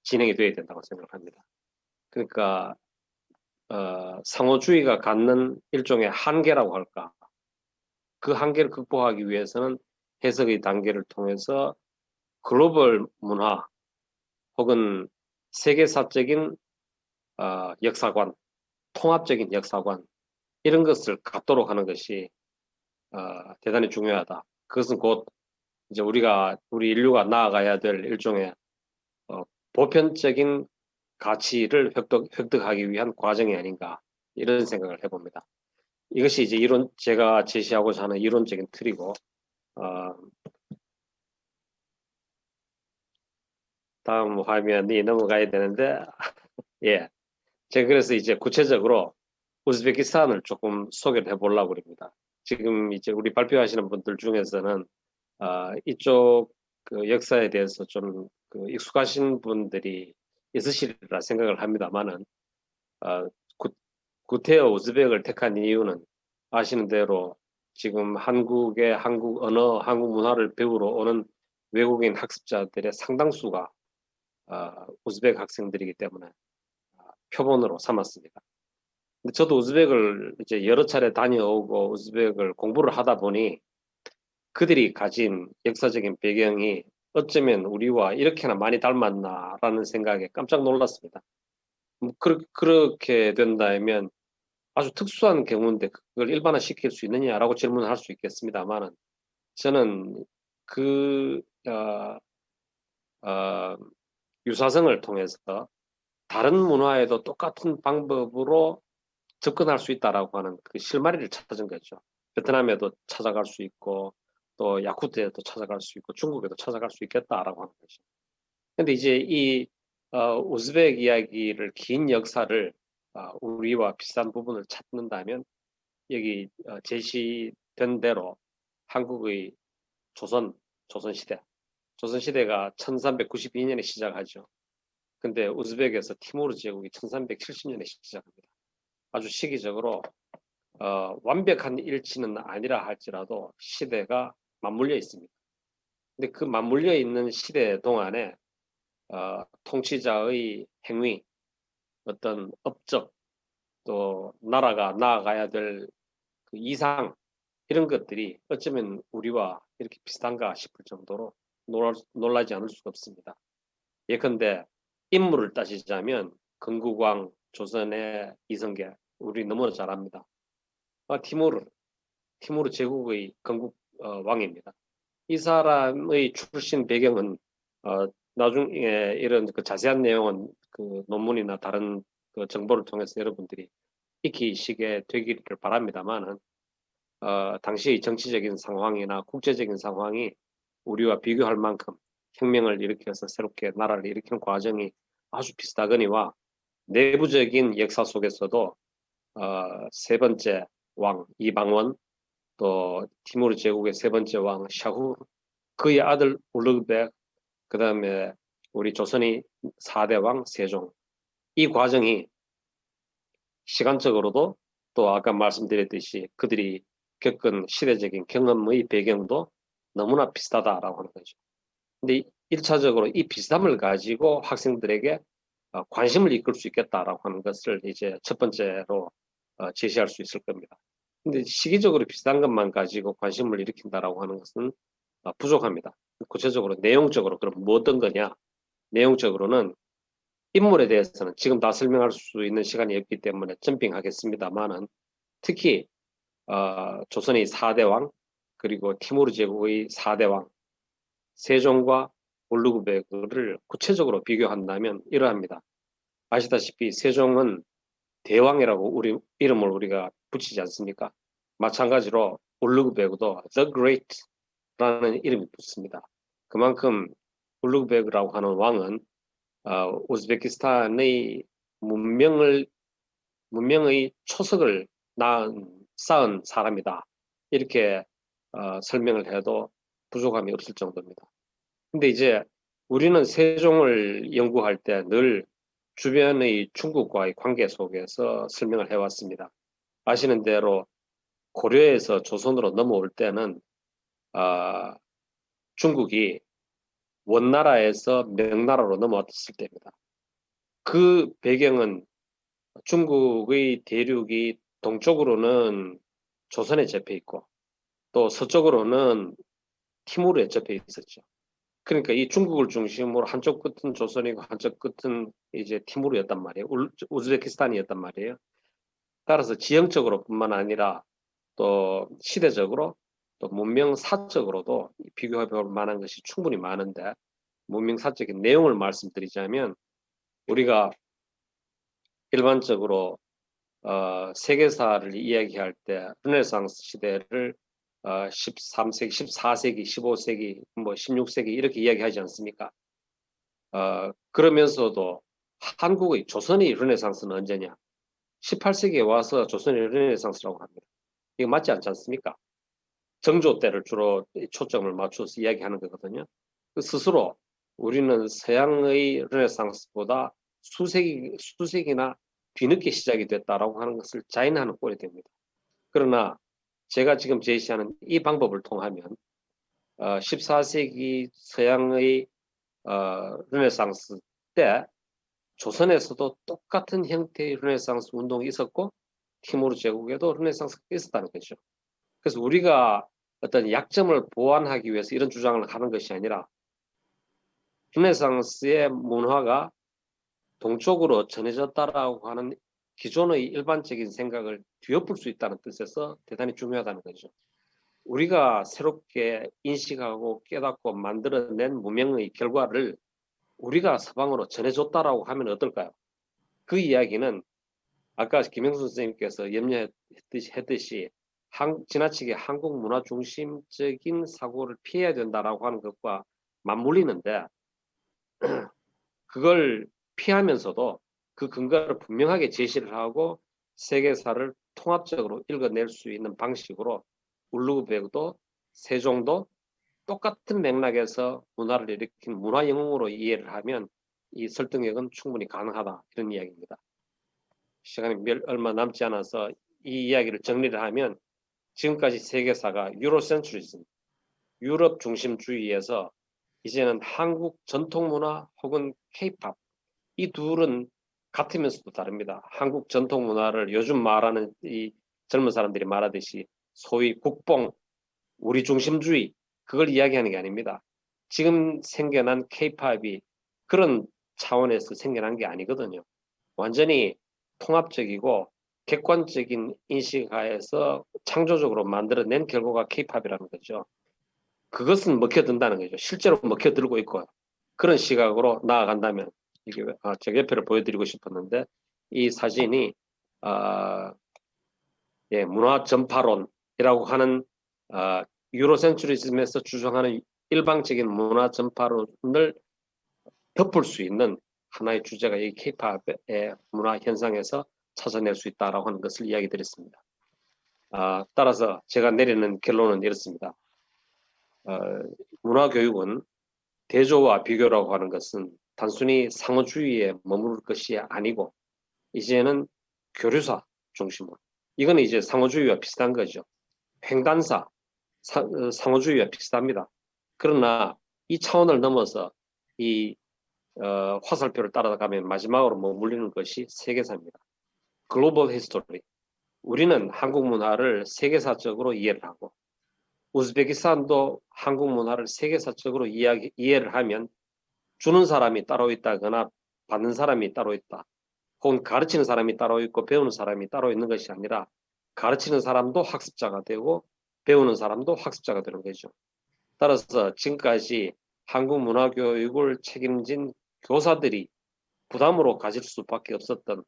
진행이 되어야 된다고 생각합니다. 그러니까 상호주의가 갖는 일종의 한계라고 할까. 그 한계를 극복하기 위해서는 해석의 단계를 통해서 글로벌 문화 혹은 세계사적인 역사관, 통합적인 역사관 이런 것을 갖도록 하는 것이 대단히 중요하다. 그것은 곧 이제 우리 인류가 나아가야 될 일종의 보편적인 가치를 획득하기 위한 과정이 아닌가 이런 생각을 해봅니다. 이것이 이제 제가 제시하고자 하는 이론적인 틀이고 다음 화면이 넘어가야 되는데 예, 제가 그래서 이제 구체적으로 우즈베키스탄을 조금 소개를 해보려고 합니다. 지금 이제 우리 발표하시는 분들 중에서는 이쪽 그 역사에 대해서 좀 그 익숙하신 분들이 있으시리라 생각을 합니다만은 구테어 우즈벡을 택한 이유는 아시는 대로 지금 한국의 한국 언어, 한국 문화를 배우러 오는 외국인 학습자들의 상당수가 우즈벡 학생들이기 때문에 표본으로 삼았습니다. 근데 저도 우즈벡을 이제 여러 차례 다녀오고 우즈벡을 공부를 하다 보니 그들이 가진 역사적인 배경이 어쩌면 우리와 이렇게나 많이 닮았나라는 생각에 깜짝 놀랐습니다. 그렇게 된다면 아주 특수한 경우인데 그걸 일반화시킬 수 있느냐라고 질문을 할 수 있겠습니다만은 저는 그 유사성을 통해서 다른 문화에도 똑같은 방법으로 접근할 수 있다라고 하는 그 실마리를 찾은 거죠. 베트남에도 찾아갈 수 있고 또 야쿠트에도 찾아갈 수 있고 중국에도 찾아갈 수 있겠다라고 하는 거죠. 근데 이제 이 우즈벡 이야기를 긴 역사를 우리와 비슷한 부분을 찾는다면 여기 제시된 대로 한국의 조선시대가 1392년에 시작하죠. 근데 우즈벡에서 티모르 제국이 1370년에 시작합니다. 아주 시기적으로 완벽한 일치는 아니라 할지라도 시대가 맞물려 있습니다. 근데 그 맞물려 있는 시대 동안에 통치자의 행위, 어떤 업적, 또 나라가 나아가야 될 그 이상 이런 것들이 어쩌면 우리와 이렇게 비슷한가 싶을 정도로 놀라지 않을 수가 없습니다. 예컨대 인물을 따지자면 건국왕, 조선의 이성계, 우리 너무나 잘 압니다. 티모르 제국의 건국 왕입니다. 이 사람의 출신 배경은 나중에 이런 그 자세한 내용은 그 논문이나 다른 그 정보를 통해서 여러분들이 익히시게 되기를 바랍니다만은 당시의 정치적인 상황이나 국제적인 상황이 우리와 비교할 만큼 혁명을 일으켜서 새롭게 나라를 일으키는 과정이 아주 비슷하거니와 내부적인 역사 속에서도 세 번째 왕 이방원, 또 티모르 제국의 세 번째 왕 샤후, 그의 아들 울르그백, 그 다음에 우리 조선의 4대 왕 세종, 이 과정이 시간적으로도 또 아까 말씀드렸듯이 그들이 겪은 시대적인 경험의 배경도 너무나 비슷하다라고 하는 거죠. 근데 1차적으로 이 비슷함을 가지고 학생들에게 관심을 이끌 수 있겠다라고 하는 것을 이제 첫 번째로 제시할 수 있을 겁니다. 근데 시기적으로 비슷한 것만 가지고 관심을 일으킨다라고 하는 것은 부족합니다. 구체적으로 내용적으로 그럼 뭐 어떤 거냐? 내용적으로는 인물에 대해서는 지금 다 설명할 수 있는 시간이 없기 때문에 점핑하겠습니다만은 특히 조선의 4대 왕 그리고 티모르 제국의 4대 왕 세종과 울루그베그를 구체적으로 비교한다면 이러합니다. 아시다시피 세종은 대왕이라고 이름을 우리가 붙이지 않습니까? 마찬가지로 울루그베그도 The Great라는 이름이 붙습니다. 그만큼 울루그베그라고 하는 왕은 우즈베키스탄의 문명의 초석을 쌓은 사람이다. 이렇게 설명을 해도 부족함이 없을 정도입니다. 근데 이제 우리는 세종을 연구할 때 늘 주변의 중국과의 관계 속에서 설명을 해왔습니다. 아시는 대로 고려에서 조선으로 넘어올 때는 중국이 원나라에서 명나라로 넘어왔을 때입니다. 그 배경은 중국의 대륙이 동쪽으로는 조선에 접해 있고 또 서쪽으로는 티모르에 접해 있었죠. 그러니까 이 중국을 중심으로 한쪽 끝은 조선이고 한쪽 끝은 이제 티모르였단 말이에요. 우즈베키스탄이었단 말이에요. 따라서 지형적으로뿐만 아니라 또 시대적으로 또 문명사적으로도 비교해 볼 만한 것이 충분히 많은데 문명사적인 내용을 말씀드리자면 우리가 일반적으로 세계사를 이야기할 때 르네상스 시대를 13세기, 14세기, 15세기, 뭐 16세기 이렇게 이야기하지 않습니까? 그러면서도 한국의 조선의 르네상스는 언제냐? 18세기에 와서 조선의 르네상스라고 합니다. 이거 맞지 않지 않습니까? 정조 때를 주로 초점을 맞춰서 이야기하는 거거든요. 스스로 우리는 서양의 르네상스보다 수세기나 뒤늦게 시작이 됐다라고 하는 것을 자인하는 꼴이 됩니다. 그러나 제가 지금 제시하는 이 방법을 통하면 14세기 서양의 르네상스 때 조선에서도 똑같은 형태의 르네상스 운동이 있었고 티모르 제국에도 르네상스가 있었다는 거죠. 그래서 우리가 어떤 약점을 보완하기 위해서 이런 주장을 하는 것이 아니라 르네상스의 문화가 동쪽으로 전해졌다라고 하는 기존의 일반적인 생각을 뒤엎을 수 있다는 뜻에서 대단히 중요하다는 거죠. 우리가 새롭게 인식하고 깨닫고 만들어낸 문명의 결과를 우리가 서방으로 전해줬다라고 하면 어떨까요? 그 이야기는 아까 김영수 선생님께서 염려했듯이 지나치게 한국 문화 중심적인 사고를 피해야 된다라고 하는 것과 맞물리는데 그걸 피하면서도 그 근거를 분명하게 제시를 하고 세계사를 통합적으로 읽어낼 수 있는 방식으로 울루그베그도 세종도 똑같은 맥락에서 문화를 일으킨 문화 영웅으로 이해를 하면 이 설득력은 충분히 가능하다 이런 이야기입니다. 시간이 얼마 남지 않아서 이 이야기를 정리를 하면 지금까지 세계사가 유로센트리즘, 유럽 중심주의에서 이제는 한국 전통문화 혹은 케이팝 이 둘은 같으면서도 다릅니다. 한국 전통문화를 요즘 말하는 이 젊은 사람들이 말하듯이 소위 국뽕, 우리 중심주의 그걸 이야기하는 게 아닙니다. 지금 생겨난 케이팝이 그런 차원에서 생겨난 게 아니거든요. 완전히 통합적이고 객관적인 인식하에서 창조적으로 만들어낸 결과가 케이팝이라는 거죠. 그것은 먹혀든다는 거죠. 실제로 먹혀들고 있고 그런 시각으로 나아간다면 이게 제 옆에를 보여드리고 싶었는데 이 사진이 문화 전파론이라고 하는 유로센트리즘에서 주장하는 일방적인 문화 전파론을 덮을 수 있는 하나의 주제가 이 K-팝의 문화 현상에서 찾아낼 수 있다라고 하는 것을 이야기 드렸습니다. 따라서 제가 내리는 결론은 이렇습니다. 문화교육은 대조와 비교라고 하는 것은 단순히 상호주의에 머무를 것이 아니고 이제는 교류사 중심으로, 이거는 이제 상호주의와 비슷한 거죠. 횡단사, 상호주의와 비슷합니다. 그러나 이 차원을 넘어서 이 화살표를 따라가면 마지막으로 머물리는 것이 세계사입니다. 글로벌 히스토리. 우리는 한국 문화를 세계사적으로 이해를 하고 우즈베키스탄도 한국 문화를 세계사적으로 이해를 하면 주는 사람이 따로 있다거나 받는 사람이 따로 있다. 혹은 가르치는 사람이 따로 있고 배우는 사람이 따로 있는 것이 아니라 가르치는 사람도 학습자가 되고 배우는 사람도 학습자가 되는 거죠. 따라서 지금까지 한국 문화교육을 책임진 교사들이 부담으로 가질 수밖에 없었던,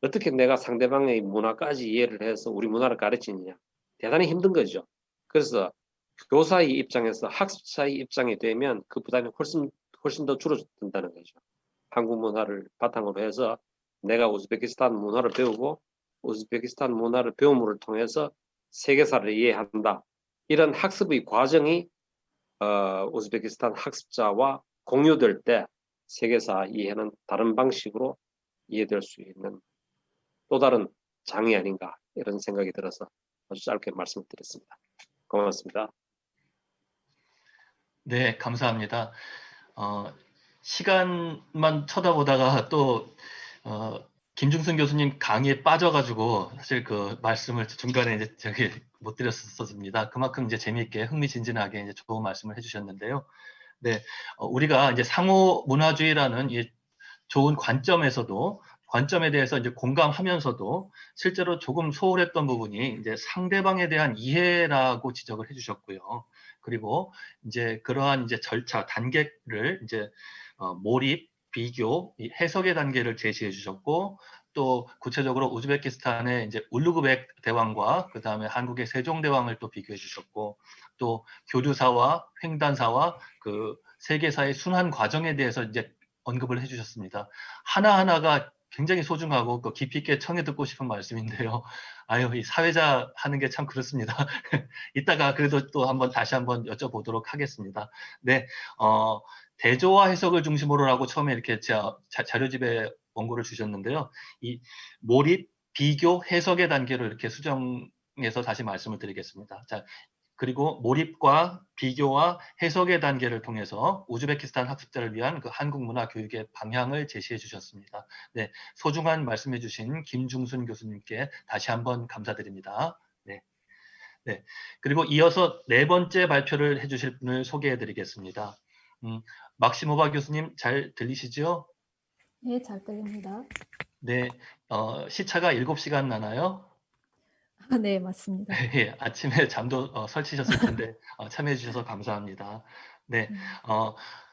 어떻게 내가 상대방의 문화까지 이해를 해서 우리 문화를 가르치느냐, 대단히 힘든 거죠. 그래서 교사의 입장에서 학습자의 입장이 되면 그 부담이 훨씬 더 줄어든다는 거죠. 한국 문화를 바탕으로 해서 내가 우즈베키스탄 문화를 배우고 우즈베키스탄 문화를 배움을 통해서 세계사를 이해한다. 이런 학습의 과정이 우즈베키스탄 학습자와 공유될 때 세계사 이해는 다른 방식으로 이해될 수 있는 또 다른 장이 아닌가, 이런 생각이 들어서 아주 짧게 말씀드렸습니다. 고맙습니다. 네, 감사합니다. 시간만 쳐다보다가 또 김중순 교수님 강의에 빠져가지고 사실 그 말씀을 중간에 이제 저기 못 드렸었습니다. 그만큼 이제 재미있게 흥미진진하게 이제 좋은 말씀을 해주셨는데요. 네, 우리가 이제 상호 문화주의라는 이 좋은 관점에 대해서 이제 공감하면서도 실제로 조금 소홀했던 부분이 이제 상대방에 대한 이해라고 지적을 해주셨고요. 그리고 이제 그러한 이제 절차, 단계를 이제 몰입, 비교, 해석의 단계를 제시해 주셨고, 또 구체적으로 우즈베키스탄의 이제 울루그벡 대왕과 그 다음에 한국의 세종대왕을 또 비교해 주셨고, 또 교류사와 횡단사와 그 세계사의 순환 과정에 대해서 이제 언급을 해주셨습니다. 하나하나가 굉장히 소중하고 그 깊이 있게 청해 듣고 싶은 말씀인데요. 아유, 이 사회자 하는 게 참 그렇습니다. 이따가 그래도 또 다시 한번 여쭤보도록 하겠습니다. 네, 대조와 해석을 중심으로라고 처음에 이렇게 자료집에 원고를 주셨는데요. 이 몰입, 비교, 해석의 단계로 이렇게 수정해서 다시 말씀을 드리겠습니다. 자, 그리고 몰입과 비교와 해석의 단계를 통해서 우즈베키스탄 학습자를 위한 그 한국 문화 교육의 방향을 제시해 주셨습니다. 네, 소중한 말씀해 주신 김중순 교수님께 다시 한번 감사드립니다. 네. 네. 그리고 이어서 네 번째 발표를 해 주실 분을 소개해 드리겠습니다. 막시모바 교수님 잘 들리시죠? 네, 잘 들립니다. 네, 시차가 7시간 나나요? 네, 맞습니다. 예, 아침에 잠도 설치셨을 텐데 참여해 주셔서 감사합니다. 네,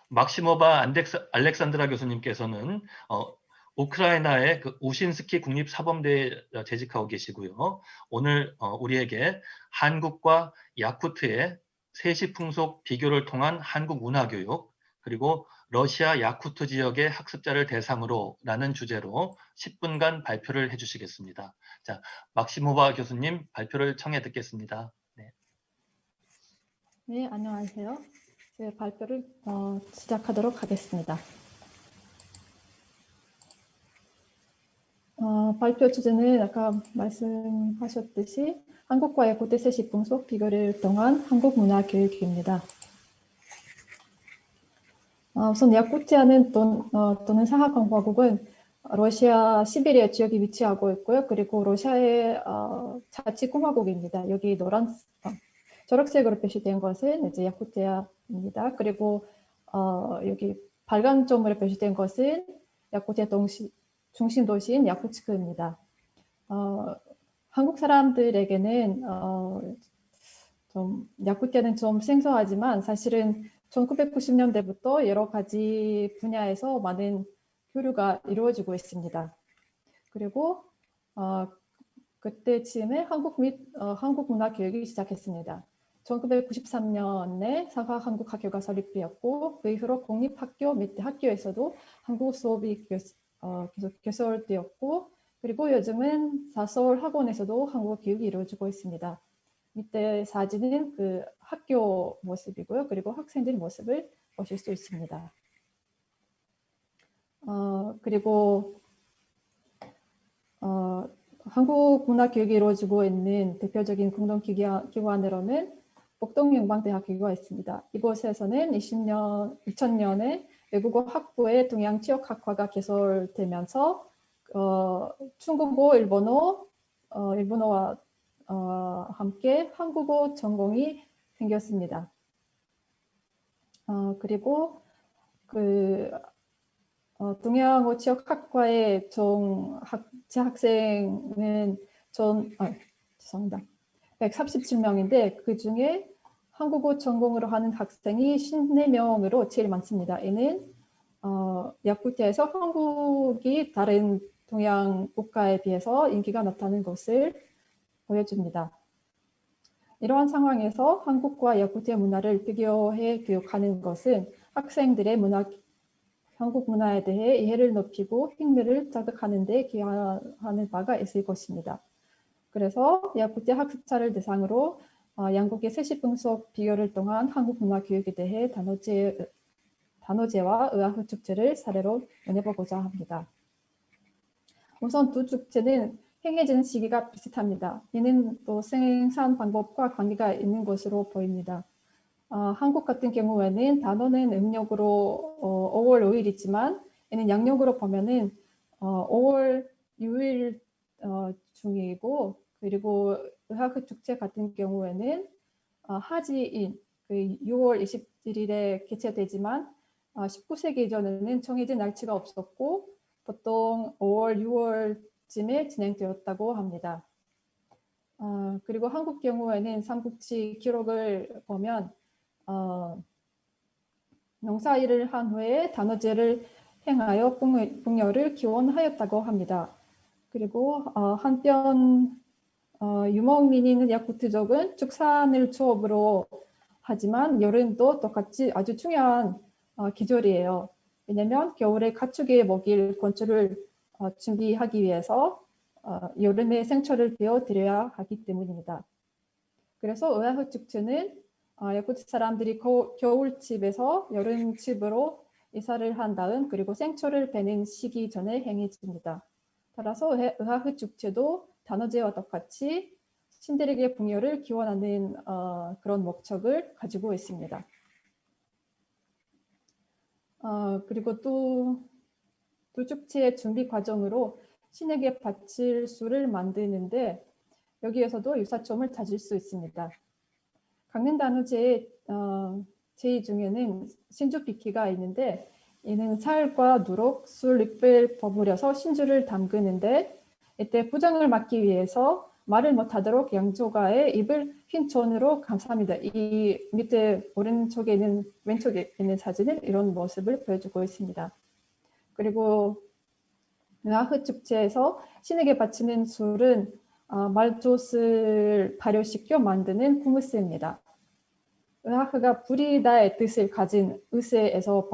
막시모바 알렉산드라 교수님께서는 우크라이나의 그 우신스키 국립사범대에 재직하고 계시고요. 오늘 우리에게 한국과 야쿠트의 세시풍속 비교를 통한 한국 문화교육, 그리고 러시아 야쿠트 지역의 학습자를 대상으로 라는 주제로 10분간 발표를 해주시겠습니다. 자, 막시모바 교수님 발표를 청해 듣겠습니다. 네, 네, 안녕하세요. 제 발표를 시작하도록 하겠습니다. 발표 주제는 아까 말씀하셨듯이 한국과의 고대 세시풍속 비교를 통한 한국 문화 교육입니다. 우선 야쿠티아는 또는 사하공화국은 러시아 시베리아 지역에 위치하고 있고요. 그리고 러시아의 자치공화국입니다. 여기 초록색으로 표시된 것은 이제 야쿠티아입니다. 그리고 여기 빨간 점으로 표시된 것은 야쿠티아 중심 도시인 야쿠츠크입니다. 한국 사람들에게는 야쿠티아는 좀 생소하지만 사실은 1990년대부터 여러 가지 분야에서 많은 교류가 이루어지고 있습니다. 그리고 그때쯤에 한국 문화 교육이 시작했습니다. 1993년에 사과 한국 학교가 설립되었고 그 이후로 공립학교 몇 학교에서도 한국 수업이 계속 개설되었고 그리고 요즘은 사서울 학원에서도 한국어 교육이 이루어지고 있습니다. 밑에 사진은 그 학교 모습이고요. 그리고 학생들 모습을 보실 수 있습니다. 그리고 한국 문화 교육이 이루어지고 있는 대표적인 공동기관으로는 복동영광대학교가 있습니다. 이곳에서는 2000년에 외국어 학부의 동양지역학과가 개설되면서 중국어, 일본어와 함께 한국어 전공이 생겼습니다. 그리고 그 동양어 지역학과의 재학생은 죄송합니다. 137명인데 그 중에 한국어 전공으로 하는 학생이 54명으로 제일 많습니다. 이는 야쿠티아에서 한국이 다른 동양 국가에 비해서 인기가 높다는 것을 보여줍니다. 이러한 상황에서 한국과 야쿠티아 문화를 비교해 교육하는 것은 학생들의 한국 문화에 대해 이해를 높이고 흥미를 자극하는 데 기여하는 바가 있을 것입니다. 그래서 야쿠티아 학습자를 대상으로 양국의 세시분석 비교를 통한 한국 문화 교육에 대해 단어제와 의학 축제를 사례로 논해보고자 합니다. 우선 두 축제는 행해지는 시기가 비슷합니다. 이는 또 생산 방법과 관계가 있는 것으로 보입니다. 한국 같은 경우에는 단어는 음력으로 5월 5일이지만 이는 양력으로 보면은 5월 6일 중이고 그리고 의학 축제 같은 경우에는 하지인 6월 27일에 개최되지만 19세기 이전에는 정해진 날짜가 없었고 보통 5월, 6월쯤에 진행되었다고 합니다. 그리고 한국 경우에는 삼국지 기록을 보면 농사일을 한 후에 단오제를 행하여 풍요를 기원하였다고 합니다. 그리고 한편 유목민인 야쿠트족은 축산을 주업으로 하지만 여름도 똑같이 아주 중요한 계절이에요. 왜냐하면 겨울에 가축의 먹일 건초를 준비하기 위해서 여름에 생초를 베어드려야 하기 때문입니다. 그래서 의아흐 축제는 야쿠트 사람들이 겨울집에서 여름집으로 이사를 한 다음 그리고 생초를 베는 시기 전에 행해집니다. 따라서 의아흐 축제도 단오제와 똑같이 신들에게 풍요를 기원하는 그런 목적을 가지고 있습니다. 그리고 또 축제의 준비 과정으로 신에게 바칠 수를 만드는데 여기에서도 유사점을 찾을 수 있습니다. 강릉단오제의 제의 중에는 신주비키가 있는데 이는 살과 누룩, 술, 잎을 버무려서 신주를 담그는데 이때 부정을 막기 위해서 말을 못하도록 양조가의 입을 흰 천으로 감쌉니다. 이 밑에 왼쪽에 있는 사진은 이런 모습을 보여주고 있습니다. 그리고 의아흐 축제에서 신에게 바치는 술은 말조스를 발효시켜 만드는 쿠무스입니다. 의아흐가 불이다의 뜻을 가진 의세에서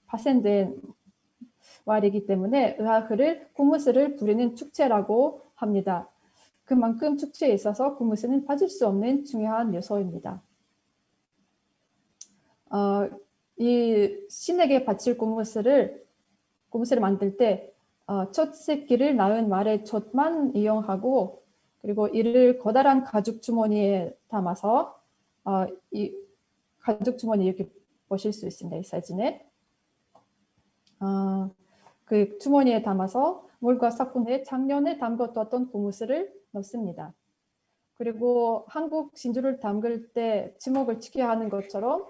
파생된 말이기 때문에 의아흐를 쿠무스를 부리는 축제라고 합니다. 그만큼 축제에 있어서 쿠무스는 빠질 수 없는 중요한 요소입니다. 이 신에게 바칠 쿠무스를 만들 때 첫 새끼를 낳은 말의 젖만 이용하고 그리고 이를 커다란 가죽 주머니에 담아서 이 가죽 주머니 이렇게 보실 수 있습니다. 이 사진에 그 주머니에 담아서 물과 섞은 작년에 담궈뒀던 고무스를 넣습니다. 그리고 한국 진주를 담글 때 지목을 지켜야 하는 것처럼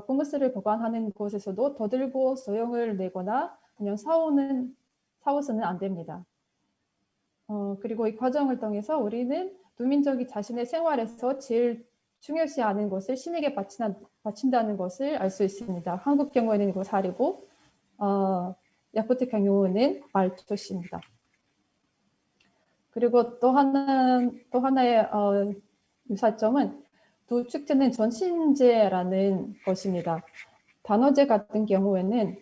고무스를 보관하는 곳에서도 더 들고 소용을 내거나 그냥 사오서는 안 됩니다. 그리고 이 과정을 통해서 우리는 두 민족이 자신의 생활에서 제일 중요시하는 것을 신에게 바친다는 것을 알 수 있습니다. 한국 경우에는 이거 살이고 야쿠트 경우는 말조시입니다. 그리고 또 하나의 유사점은 두 축제는 전신제라는 것입니다. 단오제 같은 경우에는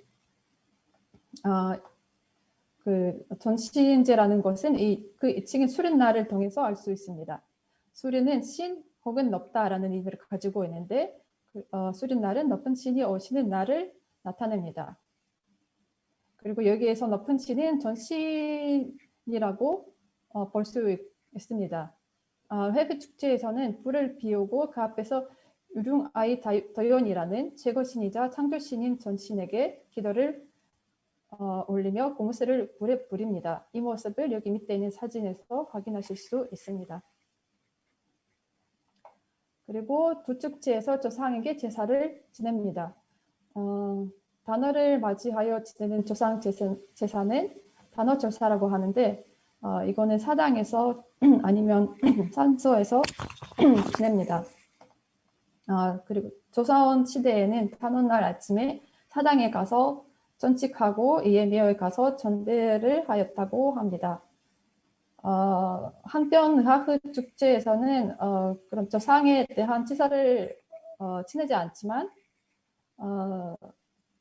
그 전신제라는 것은 그 이칭인 수린날을 통해서 알 수 있습니다. 수린은 신 혹은 높다라는 의미를 가지고 있는데 수린날은 높은 신이 오시는 날을 나타냅니다. 그리고 여기에서 높은 신은 전신이라고 볼 수 있습니다. 회비 축제에서는 불을 피우고 그 앞에서 유룽아이 도연이라는 제거신이자 창조신인 전신에게 기도를 올리며 고무쇠를 불에 뿌립니다. 이 모습을 여기 밑에 있는 사진에서 확인하실 수 있습니다. 그리고 두 축제에서 조상에게 제사를 지냅니다. 단오를 맞이하여 지내는 조상 제사는 단오절사라고 하는데 이거는 사당에서 아니면 산소에서 지냅니다. 그리고 조선 시대에는 단오날 아침에 사당에 가서 전칙하고 이에 미어에 가서 전대를 하였다고 합니다. 한편 하흐 축제에서는 그런 조상에 대한 제사를 지내지 않지만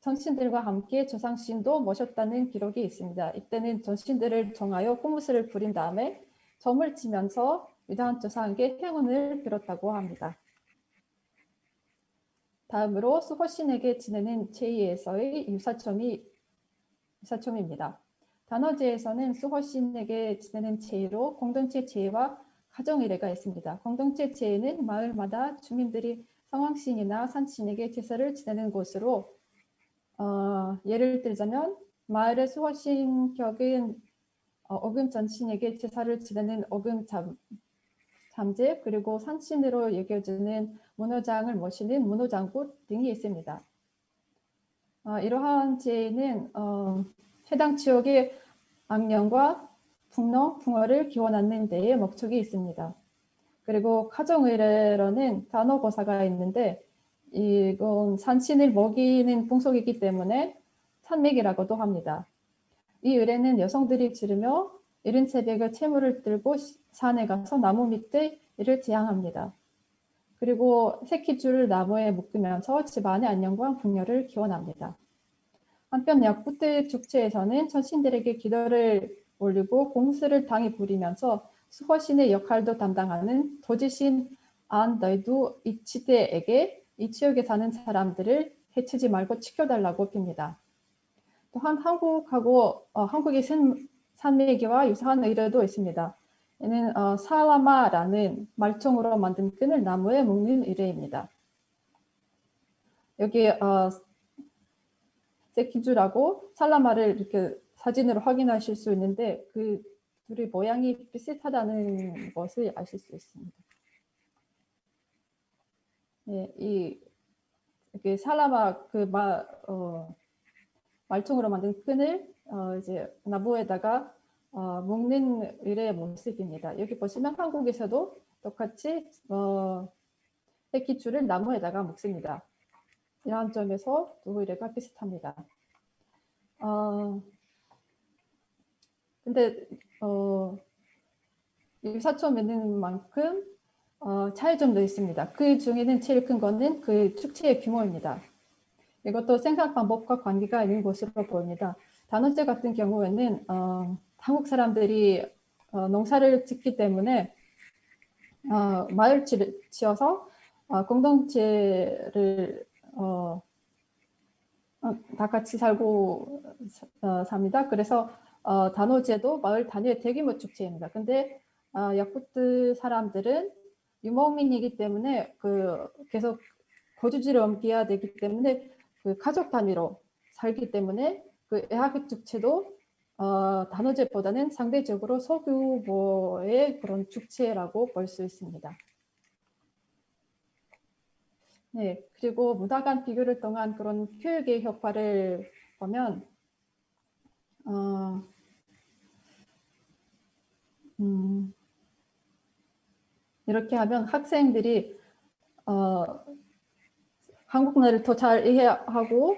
전신들과 함께 조상신도 모셨다는 기록이 있습니다. 이때는 전신들을 정하여 고무쇠를 부린 다음에 점을 치면서 위대한 조상에게 행운을 빌었다고 합니다. 다음으로 수호신에게 지내는 제의에서의 유사점입니다. 단오제에서는 수호신에게 지내는 제의로 공동체 제의와 가정의례가 있습니다. 공동체 제의는 마을마다 주민들이 성황신이나 산신에게 제사를 지내는 곳으로 예를 들자면 마을의 수호신 격은 어금 전신에게 제사를 지내는 어금 잠재 그리고 산신으로 여겨지는 문호장을 모시는 문호장구 등이 있습니다. 이러한 제의는 해당 지역의 악령과 풍농, 풍어를 기원하는 데에 목적이 있습니다. 그리고 가정의례로는 단오고사가 있는데 이건 산신을 먹이는 풍속이기 때문에 산맥이라고도 합니다. 이 의례는 여성들이 지르며 이른 새벽에 채물을 들고 산에 가서 나무 밑에 이를 지향합니다. 그리고 새끼줄을 나무에 묶으면서 집안의 안녕과 풍요를 기원합니다. 한편 약부트 축제에서는 천신들에게 기도를 올리고 공수를 당히 부리면서 수호신의 역할도 담당하는 도지신 안더이두 이치대에게 이 지역에 사는 사람들을 해치지 말고 지켜달라고 빕니다. 또한 한국의 산매기와 유사한 의례도 있습니다. 이는 살라마라는 말총으로 만든 끈을 나무에 묶는 의례입니다. 여기 세키주라고 살라마를 이렇게 사진으로 확인하실 수 있는데 그 둘이 모양이 비슷하다는 것을 아실 수 있습니다. 네, 이렇게 살라마 말총으로 만든 끈을 이제 나무에다가 묶는 의례의 모습입니다. 여기 보시면 한국에서도 똑같이 새끼줄을 나무에다가 묶습니다. 이러한 점에서 두 의례가 비슷합니다. 근데 유사점 있는 만큼 차이점도 있습니다. 그 중에는 제일 큰 거는 그 축제의 규모입니다. 이것도 생산 방법과 관계가 있는 것으로 보입니다. 단오제 같은 경우에는 한국 사람들이 농사를 짓기 때문에 마을 지어서 공동체를 다 같이 살고 삽니다. 그래서 단오제도 마을 단위의 대규모 축제입니다. 근데 야쿠트 사람들은 유목민이기 때문에 계속 거주지를 옮겨야 되기 때문에 그 가족 단위로 살기 때문에 그 애하크 축제도 단오제보다는 상대적으로 소규모의 그런 축제라고 볼 수 있습니다. 네, 그리고 문화 간 비교를 통한 그런 교육의 효과를 보면 이렇게 하면 학생들이 한국말을 더 잘 이해하고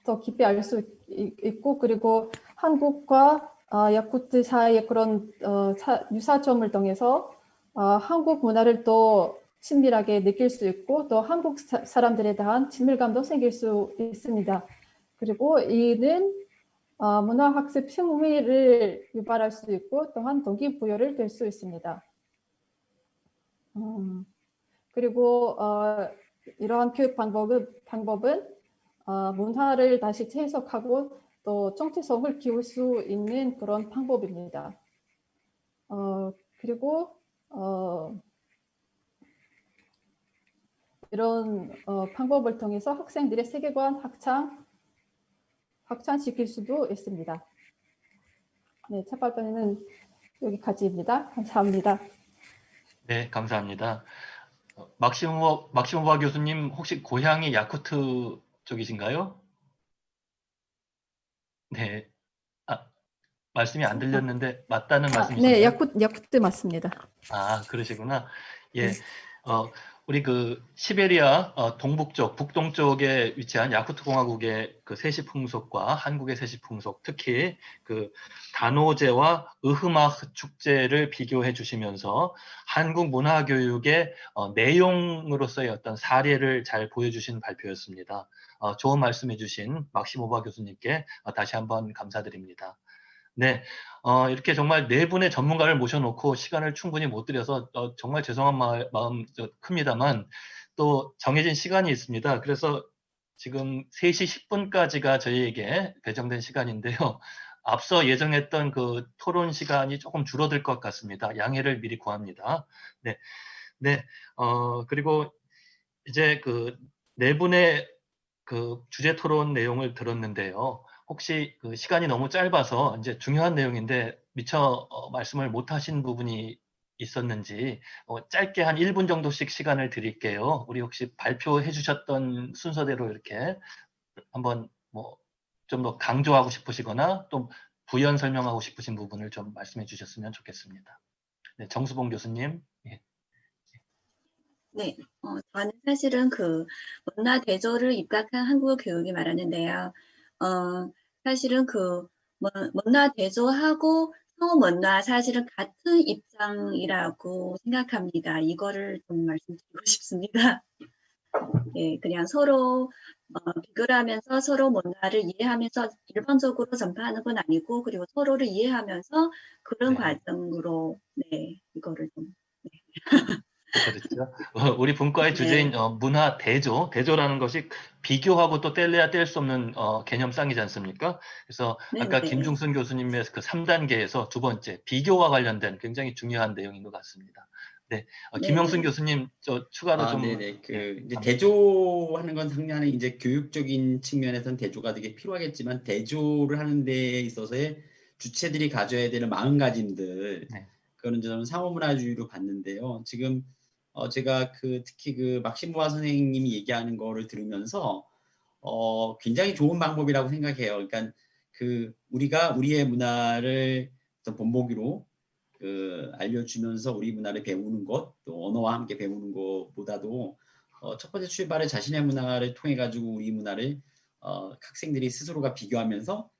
더 깊이 알 수 있고 그리고 한국과 야쿠트 사이의 그런 유사점을 통해서 한국 문화를 또 친밀하게 느낄 수 있고 또 한국 사람들에 대한 친밀감도 생길 수 있습니다. 그리고 이는 문화학습 흥미를 유발할 수 있고 또한 동기부여를 될 수 있습니다. 그리고 이러한 교육 방법은 문화를 다시 해석하고 또 정체성을 키울 수 있는 그런 방법입니다. 그리고 이런 방법을 통해서 학생들의 세계관 확장시킬 수도 있습니다. 네, 첫 발표는 여기까지입니다. 감사합니다. 네, 감사합니다. 막시모바 교수님 혹시 고향이 야쿠트 쪽이신가요? 네, 말씀이 안 들렸는데 맞다는 말씀이신가요? 네, 야쿠트 맞습니다. 그러시구나. 예, 우리 그 시베리아 동북쪽, 북동쪽에 위치한 야쿠트 공화국의 그 세시 풍속과 한국의 세시 풍속, 특히 그 단오제와 으흐마흐 축제를 비교해 주시면서 한국 문화 교육의 내용으로서의 어떤 사례를 잘 보여주신 발표였습니다. 좋은 말씀해 주신 막시모바 교수님께 다시 한번 감사드립니다. 네, 이렇게 정말 네 분의 전문가를 모셔놓고 시간을 충분히 못 드려서 정말 죄송한 마음 큽니다만 또 정해진 시간이 있습니다. 그래서 지금 3시 10분까지가 저희에게 배정된 시간인데요. 앞서 예정했던 그 토론 시간이 조금 줄어들 것 같습니다. 양해를 미리 구합니다. 네, 네, 그리고 이제 그 네 분의 그 주제 토론 내용을 들었는데요. 혹시 그 시간이 너무 짧아서 이제 중요한 내용인데 미처 말씀을 못 하신 부분이 있었는지 짧게 한 1분 정도씩 시간을 드릴게요. 우리 혹시 발표해 주셨던 순서대로 이렇게 한번 뭐 좀 더 강조하고 싶으시거나 또 부연 설명하고 싶으신 부분을 좀 말씀해 주셨으면 좋겠습니다. 네, 정수봉 교수님. 예. 네, 저는 사실은 그 문화대조를 입각한 한국어 교육이 말하는데요. 사실은 그 문화대조하고 성문화 사실은 같은 입장이라고 생각합니다. 이거를 좀 말씀드리고 싶습니다. 네, 그냥 서로 비교를 하면서 서로 문화를 이해하면서 일방적으로 전파하는 건 아니고 그리고 서로를 이해하면서 그런 네. 과정으로 네, 이거를 좀 그렇죠. 우리 분과의 주제인 문화 대조, 대조라는 것이 비교하고 또 뗄래야 뗄 수 없는 개념상이지 않습니까? 그래서 아까 김중순 교수님의 그 3단계에서 두 번째 비교와 관련된 굉장히 중요한 내용인 것 같습니다. 네, 김영순 교수님 저 추가로 좀 네네. 이제 대조하는 건 상당히 이제 교육적인 측면에서는 대조가 되게 필요하겠지만 대조를 하는 데 있어서의 주체들이 가져야 되는 마음가짐들 그거는 저는 상호문화주의로 봤는데요. 지금 제가 특히 그 막시모바 선생님이 얘기하는 거를 들으면서 굉장히 좋은 방법이라고 생각해요. 그러니까 우리가 우리의 문화를 본보기로 알려주면서 우리 문화를 배우는 것, 또 언어와 함께 배우는 것보다도 첫 번째 출발을 자신의 문화를 통해 가지고 우리 문화를 학생들이 스스로가 비교하면서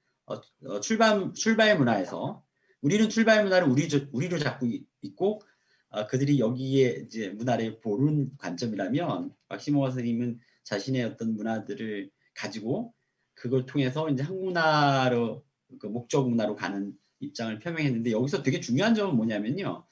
출발 문화에서 우리는 출발 문화를 우리로 잡고 있고 그들이 여기에 이제 문화를 보는 관점이라면 막시모바 선생님은 자신의 어떤 문화들을 가지고 그걸 통해서 이제 한국 문화로 그 목적 문화로 가는 입장을 표명했는데 여기서 되게 중요한 점은 뭐냐면요.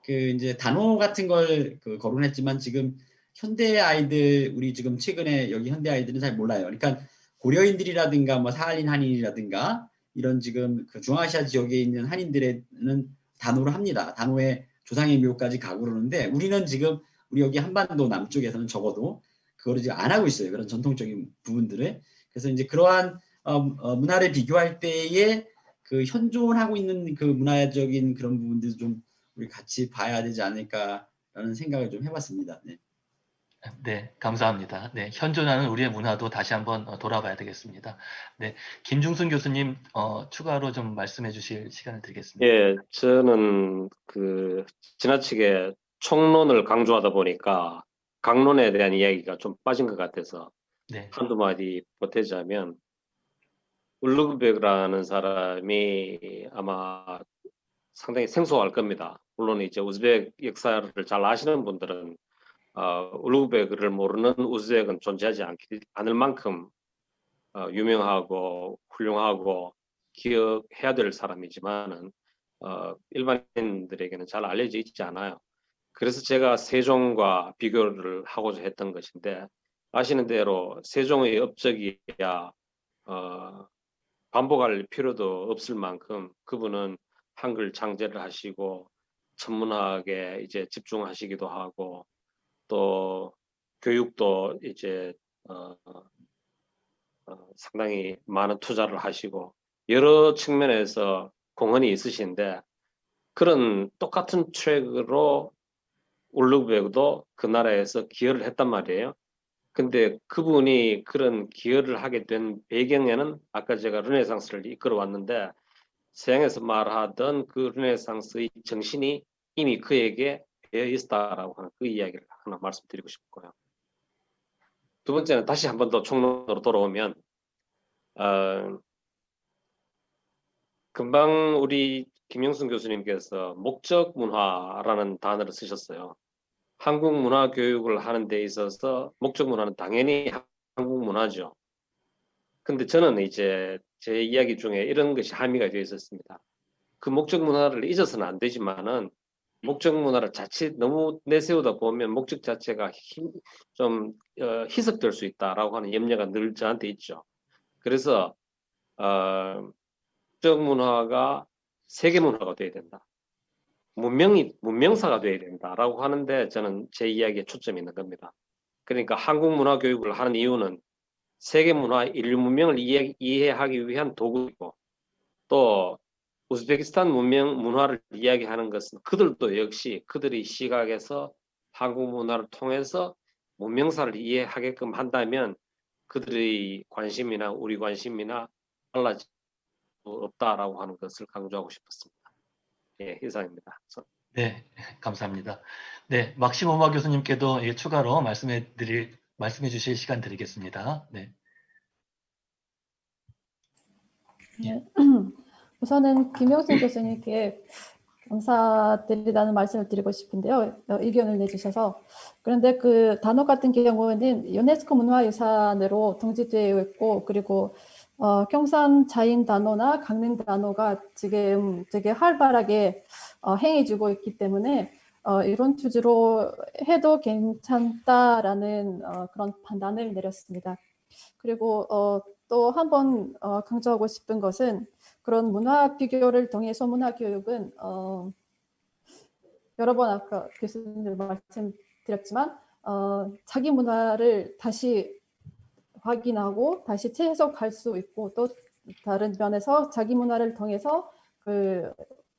이제 단어 같은 걸 거론했지만 지금 현대 아이들 우리 지금 최근에 여기 현대 아이들은 잘 몰라요. 그러니까 고려인들이라든가 뭐 사할린 한인이라든가 이런 지금 그 중앙아시아 지역에 있는 한인들에는 단어를 합니다. 단어에 조상의 묘까지 가고 그러는데 우리는 지금 우리 여기 한반도 남쪽에서는 적어도 그거를 지금 안 하고 있어요. 그런 전통적인 부분들을. 그래서 이제 그러한 문화를 비교할 때에 그 현존하고 있는 그 문화적인 그런 부분들도 좀 우리 같이 봐야 되지 않을까라는 생각을 좀 해봤습니다. 네. 네, 감사합니다. 네, 현존하는 우리의 문화도 다시 한번 돌아봐야 되겠습니다. 네, 김중순 교수님 추가로 좀 말씀해 주실 시간을 드리겠습니다. 예, 저는 지나치게 총론을 강조하다 보니까 강론에 대한 이야기가 좀 빠진 것 같아서 한두 마디 보태자면 울루그베그라는 사람이 아마 상당히 생소할 겁니다. 물론 이제 우즈벡 역사를 잘 아시는 분들은 울루베그를 모르는 우즈벡은 존재하지 않을 만큼 유명하고 훌륭하고 기억해야 될 사람이지만은 일반인들에게는 잘 알려져 있지 않아요. 그래서 제가 세종과 비교를 하고자 했던 것인데, 아시는 대로 세종의 업적이야 반복할 필요도 없을 만큼 그분은 한글 창제를 하시고 천문학에 이제 집중하시기도 하고, 또 교육도 이제 상당히 많은 투자를 하시고 여러 측면에서 공헌이 있으신데, 그런 똑같은 트랙으로 울루베그도 그 나라에서 기여를 했단 말이에요. 근데 그분이 그런 기여를 하게 된 배경에는 아까 제가 르네상스를 이끌어 왔는데, 서양에서 말하던 그 르네상스의 정신이 이미 그에게 배어 있다라고 하는 그 이야기를 하나 말씀드리고 싶고요. 두 번째는 다시 한 번 더 총론으로 돌아오면, 금방 우리 김영순 교수님께서 목적 문화라는 단어를 쓰셨어요. 한국 문화 교육을 하는 데 있어서 목적 문화는 당연히 한국 문화죠. 근데 저는 이제 제 이야기 중에 이런 것이 함의가 되어 있었습니다. 그 목적 문화를 잊어서는 안 되지만은, 목적 문화를 자칫 너무 내세우다 보면 목적 자체가 좀 희석될 수 있다라고 하는 염려가 늘 저한테 있죠. 그래서 목적 문화가 세계 문화가 돼야 된다. 문명사가 돼야 된다라고 하는데, 저는 제 이야기에 초점이 있는 겁니다. 그러니까 한국 문화 교육을 하는 이유는 세계 문화, 인류 문명을 이해하기 위한 도구이고, 또 우즈베키스탄 문화를 이야기하는 것은 그들도 역시 그들의 시각에서 한국 문화를 통해서 문명사를 이해하게끔 한다면 그들의 관심이나 우리 관심이나 달라질 수 없다라고 하는 것을 강조하고 싶었습니다. 예, 이상입니다. 네, 감사합니다. 네, 막시모마 교수님께도 추가로 말씀해 주실 시간 드리겠습니다. 네. 네. 우선은 김영순 교수님께 감사드리다는 말씀을 드리고 싶은데요. 의견을 내주셔서. 그런데 그 단어 같은 경우는 유네스코 문화유산으로 등재되어 있고, 그리고 경산 자인 단어나 강릉 단어가 지금 되게 활발하게 행해지고 있기 때문에 이런 주제로 해도 괜찮다라는 그런 판단을 내렸습니다. 그리고 또 한 번 강조하고 싶은 것은, 그런 문화 비교를 통해서 문화 교육은 여러 번 아까 교수님들 말씀드렸지만 자기 문화를 다시 확인하고 다시 재해석할 수 있고, 또 다른 면에서 자기 문화를 통해서 그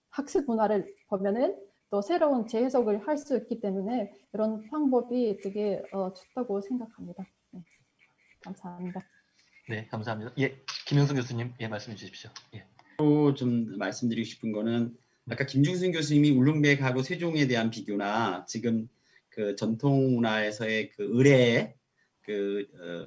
학습 문화를 보면은 또 새로운 재해석을 할 수 있기 때문에 이런 방법이 되게 좋다고 생각합니다. 네, 감사합니다. 네, 감사합니다. 예, 김영순 교수님, 예, 말씀해 주십시오. 예. 또 좀 말씀드리고 싶은 거는, 아까 김중순 교수님이 울릉백하고 세종에 대한 비교나 지금 그 전통 문화에서의 그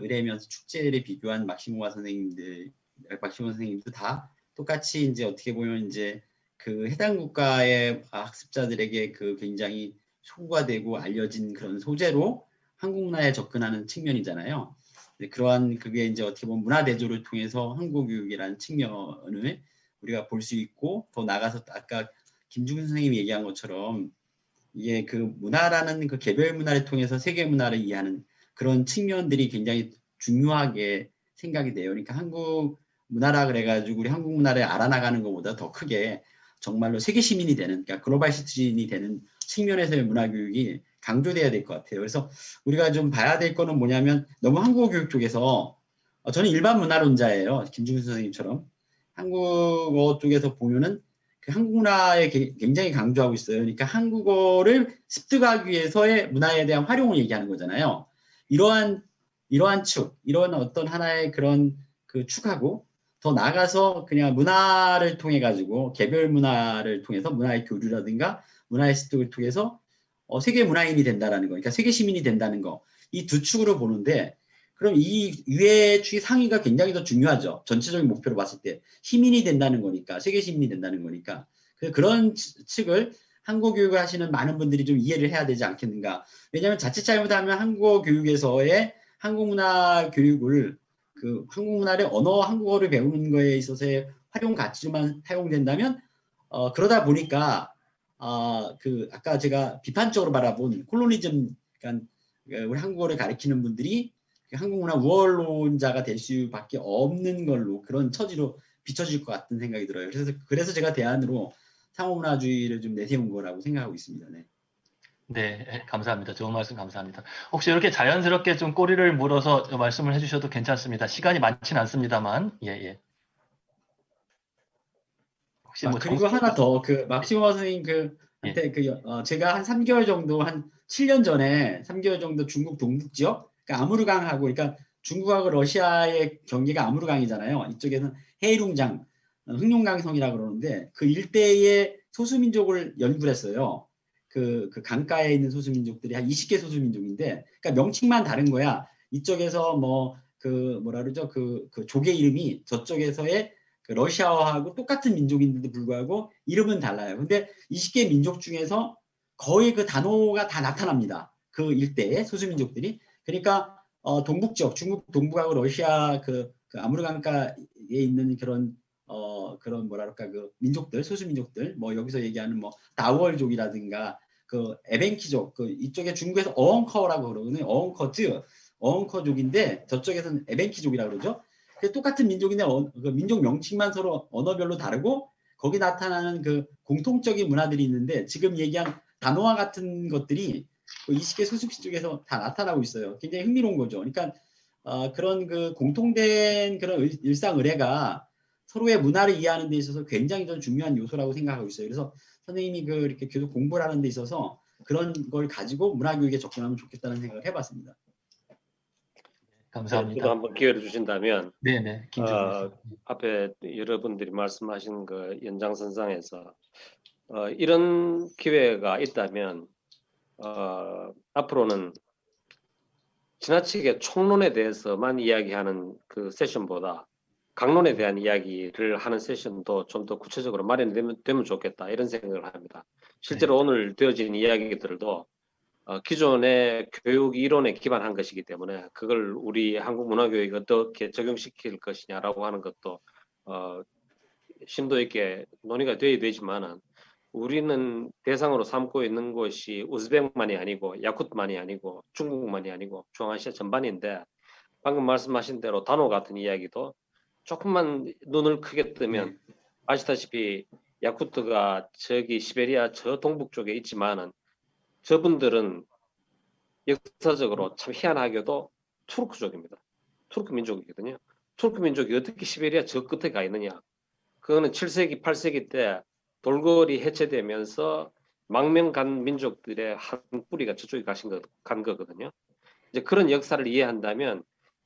의례면서 축제를 비교한 막시모마 선생님도 다 똑같이 이제 어떻게 보면 이제 그 해당 국가의 학습자들에게 그 굉장히 소구가 되고 알려진 그런 소재로 한국 문화에 접근하는 측면이잖아요. 그러한 그게 이제 어떻게 보면 문화 대조를 통해서 한국 교육이라는 측면을 우리가 볼 수 있고, 더 나가서 아까 김중근 선생님이 얘기한 것처럼 이게 그 문화라는 그 개별 문화를 통해서 세계 문화를 이해하는 그런 측면들이 굉장히 중요하게 생각이 돼요. 그러니까 한국 문화라 그래가지고 우리 한국 문화를 알아나가는 것보다 더 크게 정말로 세계 시민이 되는, 그러니까 글로벌 시티즌이 되는 측면에서의 문화 교육이 강조돼야 될 것 같아요. 그래서 우리가 좀 봐야 될 거는 뭐냐면, 너무 한국어 교육 쪽에서 저는 일반 문화론자예요. 김중근 선생님처럼 한국어 쪽에서 보면은 그 한국 문화에 굉장히 강조하고 있어요. 그러니까 한국어를 습득하기 위해서의 문화에 대한 활용을 얘기하는 거잖아요. 이러한 축, 이런 어떤 하나의 그런 그 축하고, 더 나아가서 그냥 문화를 통해 가지고 개별 문화를 통해서 문화의 교류라든가 문화의 습득을 통해서 세계 문화인이 된다라는 거, 그러니까 세계 시민이 된다는 거, 이 두 축으로 보는데, 그럼 이 위의 축이 상위가 굉장히 더 중요하죠. 전체적인 목표로 봤을 때 시민이 된다는 거니까, 세계 시민이 된다는 거니까. 그런 측을 한국어 교육을 하시는 많은 분들이 좀 이해를 해야 되지 않겠는가. 왜냐하면 자칫 잘못하면 한국어 교육에서의 한국 문화 교육을 그 한국 문화의 언어 한국어를 배우는 거에 있어서의 활용 가치로만 사용된다면 그러다 보니까 그 아까 제가 비판적으로 바라본 콜로니즘, 그러니까 우리 한국어를 가리키는 분들이 한국 문화 우월론자가 될 수밖에 없는 걸로 그런 처지로 비춰질 것 같은 생각이 들어요. 그래서 제가 대안으로 상호문화주의를 좀 내세운 거라고 생각하고 있습니다. 네. 네, 감사합니다. 좋은 말씀 감사합니다. 혹시 이렇게 자연스럽게 좀 꼬리를 물어서 말씀을 해주셔도 괜찮습니다. 시간이 많지는 않습니다만, 예. 혹시 뭐 그리고 하나 더, 막시모 선생님 한테 제가 한 3개월 정도, 한 7년 전에 3개월 정도 중국 동북 지역, 그러니까 아무르강하고, 그러니까 중국하고 러시아의 경계가 아무르강이잖아요. 이쪽에는 헤이룽장, 흑룡강성이라고 그러는데 그 일대의 소수민족을 연구를 했어요. 그 강가에 있는 소수민족들이 한 20개 소수민족인데, 그러니까 명칭만 다른 거야. 이쪽에서 뭐라 그러죠? 그 조개 이름이 저쪽에서의 그 러시아어하고 똑같은 민족인데도 불구하고 이름은 달라요. 근데 20개 민족 중에서 거의 그 단어가 다 나타납니다. 그 일대의 소수민족들이. 그러니까 동북 지역, 중국 동북하고 러시아 그 아무르강가에 있는 그런 뭐랄까 그 민족들, 소수민족들, 뭐 여기서 얘기하는 뭐 다월족이라든가 그 에벤키족, 그 이쪽에 중국에서 어엉커라고 그러거든요. 어엉커족인데 저쪽에서는 에벤키족이라고 그러죠. 똑같은 민족인데 그 민족 명칭만 서로 언어별로 다르고 거기 나타나는 그 공통적인 문화들이 있는데 지금 얘기한 단어와 같은 것들이 그 20개 소수민족 쪽에서 다 나타나고 있어요. 굉장히 흥미로운 거죠. 그러니까 그런 그 공통된 그런 일상 의례가 서로의 문화를 이해하는 데 있어서 굉장히 좀 중요한 요소라고 생각하고 있어요. 그래서 선생님이 이렇게 계속 공부를 하는 데 있어서 그런 걸 가지고 문화교육에 접근하면 좋겠다는 생각을 해봤습니다. 감사합니다. 저도 한번 기회를 주신다면, 네네. 앞에 여러분들이 말씀하신 그 연장선상에서 이런 기회가 있다면 앞으로는 지나치게 총론에 대해서만 이야기하는 그 세션보다 강론에 대한 이야기를 하는 세션도 좀 더 구체적으로 마련되면 좋겠다 이런 생각을 합니다. 실제로 오늘 되어진 이야기들도 기존의 교육 이론에 기반한 것이기 때문에 그걸 우리 한국 문화교육에 어떻게 적용시킬 것이냐라고 하는 것도 심도 있게 논의가 되어야 되지만은 우리는 대상으로 삼고 있는 것이 우즈벡만이 아니고 야쿠트만이 아니고 중국만이 아니고 중앙아시아 전반인데 방금 말씀하신 대로 단호 같은 이야기도 조금만 눈을 크게 뜨면 아시다시피 야쿠트가 저기 시베리아 저 동북 쪽에 있지만은 저분들은 역사적으로 참 희한하게도 투르크족입니다. 투르크 민족이거든요. 투르크 민족이 어떻게 시베리아 저 끝에 가 있느냐. 그거는 7세기, 8세기 때 돌궐이 해체되면서 망명간 민족들의 한 뿌리가 저쪽에 간 거거든요. 이제 그런 역사를 이해한다면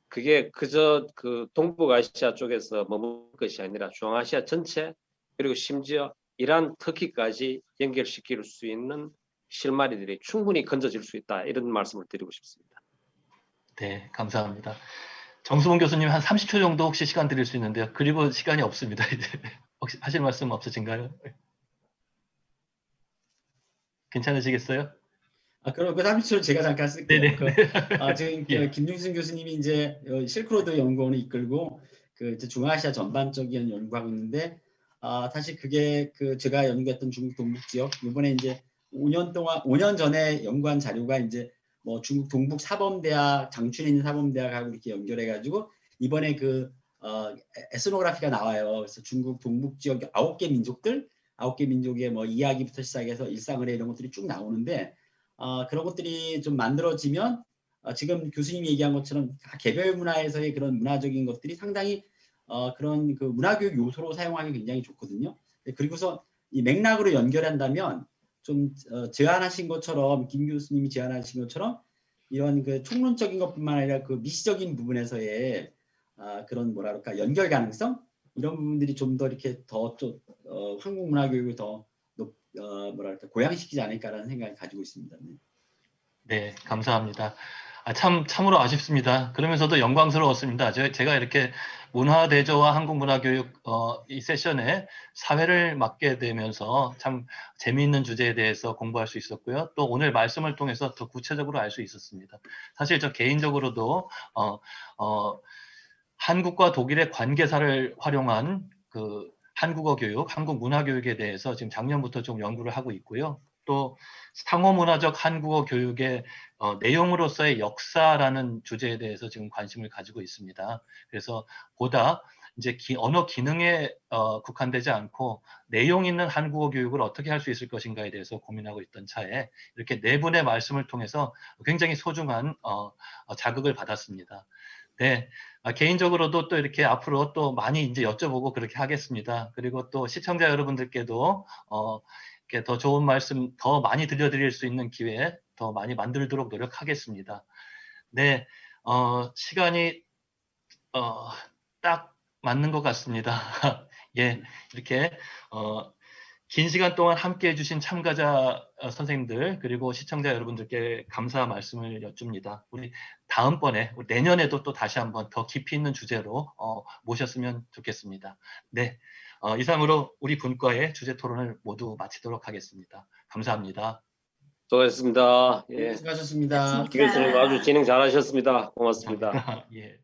그게 그저 그 동북아시아 쪽에서 머물 것이 아니라 중앙아시아 전체 그리고 심지어 이란, 터키까지 연결시킬 수 있는 실마리들이 충분히 건져질 수 있다. 이런 말씀을 드리고 싶습니다. 네, 감사합니다. 정수봉 교수님 한 30초 정도 혹시 시간 드릴 수 있는데요. 그리고 시간이 없습니다. 이제 혹시 하실 말씀 없으신가요? 괜찮으시겠어요? 그럼 그 30초를 제가 잠깐 쓸게요. 네네. 지금 예. 김중승 교수님이 이제 실크로드 연구원을 이끌고 이제 중앙아시아 전반적인 연구하고 있는데 사실 그게 제가 연구했던 중국 동북 지역 이번에 이제 5년 전에 연구한 자료가 이제 뭐 중국 동북 사범대학 장춘에 있는 사범대학하고 이렇게 연결해가지고 이번에 에스노그래피가 나와요. 그래서 중국 동북 지역 9개 민족의 뭐 이야기부터 시작해서 일상의례 이런 것들이 쭉 나오는데. 그런 것들이 좀 만들어지면 지금 교수님이 얘기한 것처럼 개별 문화에서의 그런 문화적인 것들이 상당히 그런 그 문화교육 요소로 사용하기 굉장히 좋거든요. 그리고서 이 맥락으로 연결한다면 좀 제안하신 것처럼 김 교수님이 제안하신 것처럼 이런 그 총론적인 것뿐만 아니라 그 미시적인 부분에서의 그런 뭐랄까 연결 가능성 이런 부분들이 좀 더 이렇게 한국 문화교육을 더 뭐랄까 고양시키지 않을까라는 생각을 가지고 있습니다. 네, 감사합니다. 참으로 아쉽습니다. 그러면서도 영광스러웠습니다. 제가 이렇게 문화대조와 한국문화교육 이 세션에 사회를 맡게 되면서 참 재미있는 주제에 대해서 공부할 수 있었고요. 또 오늘 말씀을 통해서 더 구체적으로 알 수 있었습니다. 사실 저 개인적으로도 한국과 독일의 관계사를 활용한 그 한국어 교육, 한국 문화 교육에 대해서 지금 작년부터 좀 연구를 하고 있고요. 또 상호문화적 한국어 교육의 내용으로서의 역사라는 주제에 대해서 지금 관심을 가지고 있습니다. 그래서 보다 이제 언어 기능에 국한되지 않고 내용 있는 한국어 교육을 어떻게 할 수 있을 것인가에 대해서 고민하고 있던 차에 이렇게 네 분의 말씀을 통해서 굉장히 소중한 자극을 받았습니다. 네, 개인적으로도 또 이렇게 앞으로 또 많이 이제 여쭤보고 그렇게 하겠습니다. 그리고 또 시청자 여러분들께도 이렇게 더 좋은 말씀 더 많이 들려드릴 수 있는 기회 더 많이 만들도록 노력하겠습니다. 네, 시간이 딱 맞는 것 같습니다. 예, 이렇게 긴 시간 동안 함께 해주신 참가자 선생님들 그리고 시청자 여러분들께 감사 말씀을 여쭙니다. 우리 다음번에 내년에도 또 다시 한번 더 깊이 있는 주제로 모셨으면 좋겠습니다. 네, 이상으로 우리 분과의 주제 토론을 모두 마치도록 하겠습니다. 감사합니다. 수고하셨습니다. 예. 수고하셨습니다. 김 교수님 아주 진행 잘하셨습니다. 고맙습니다. 예.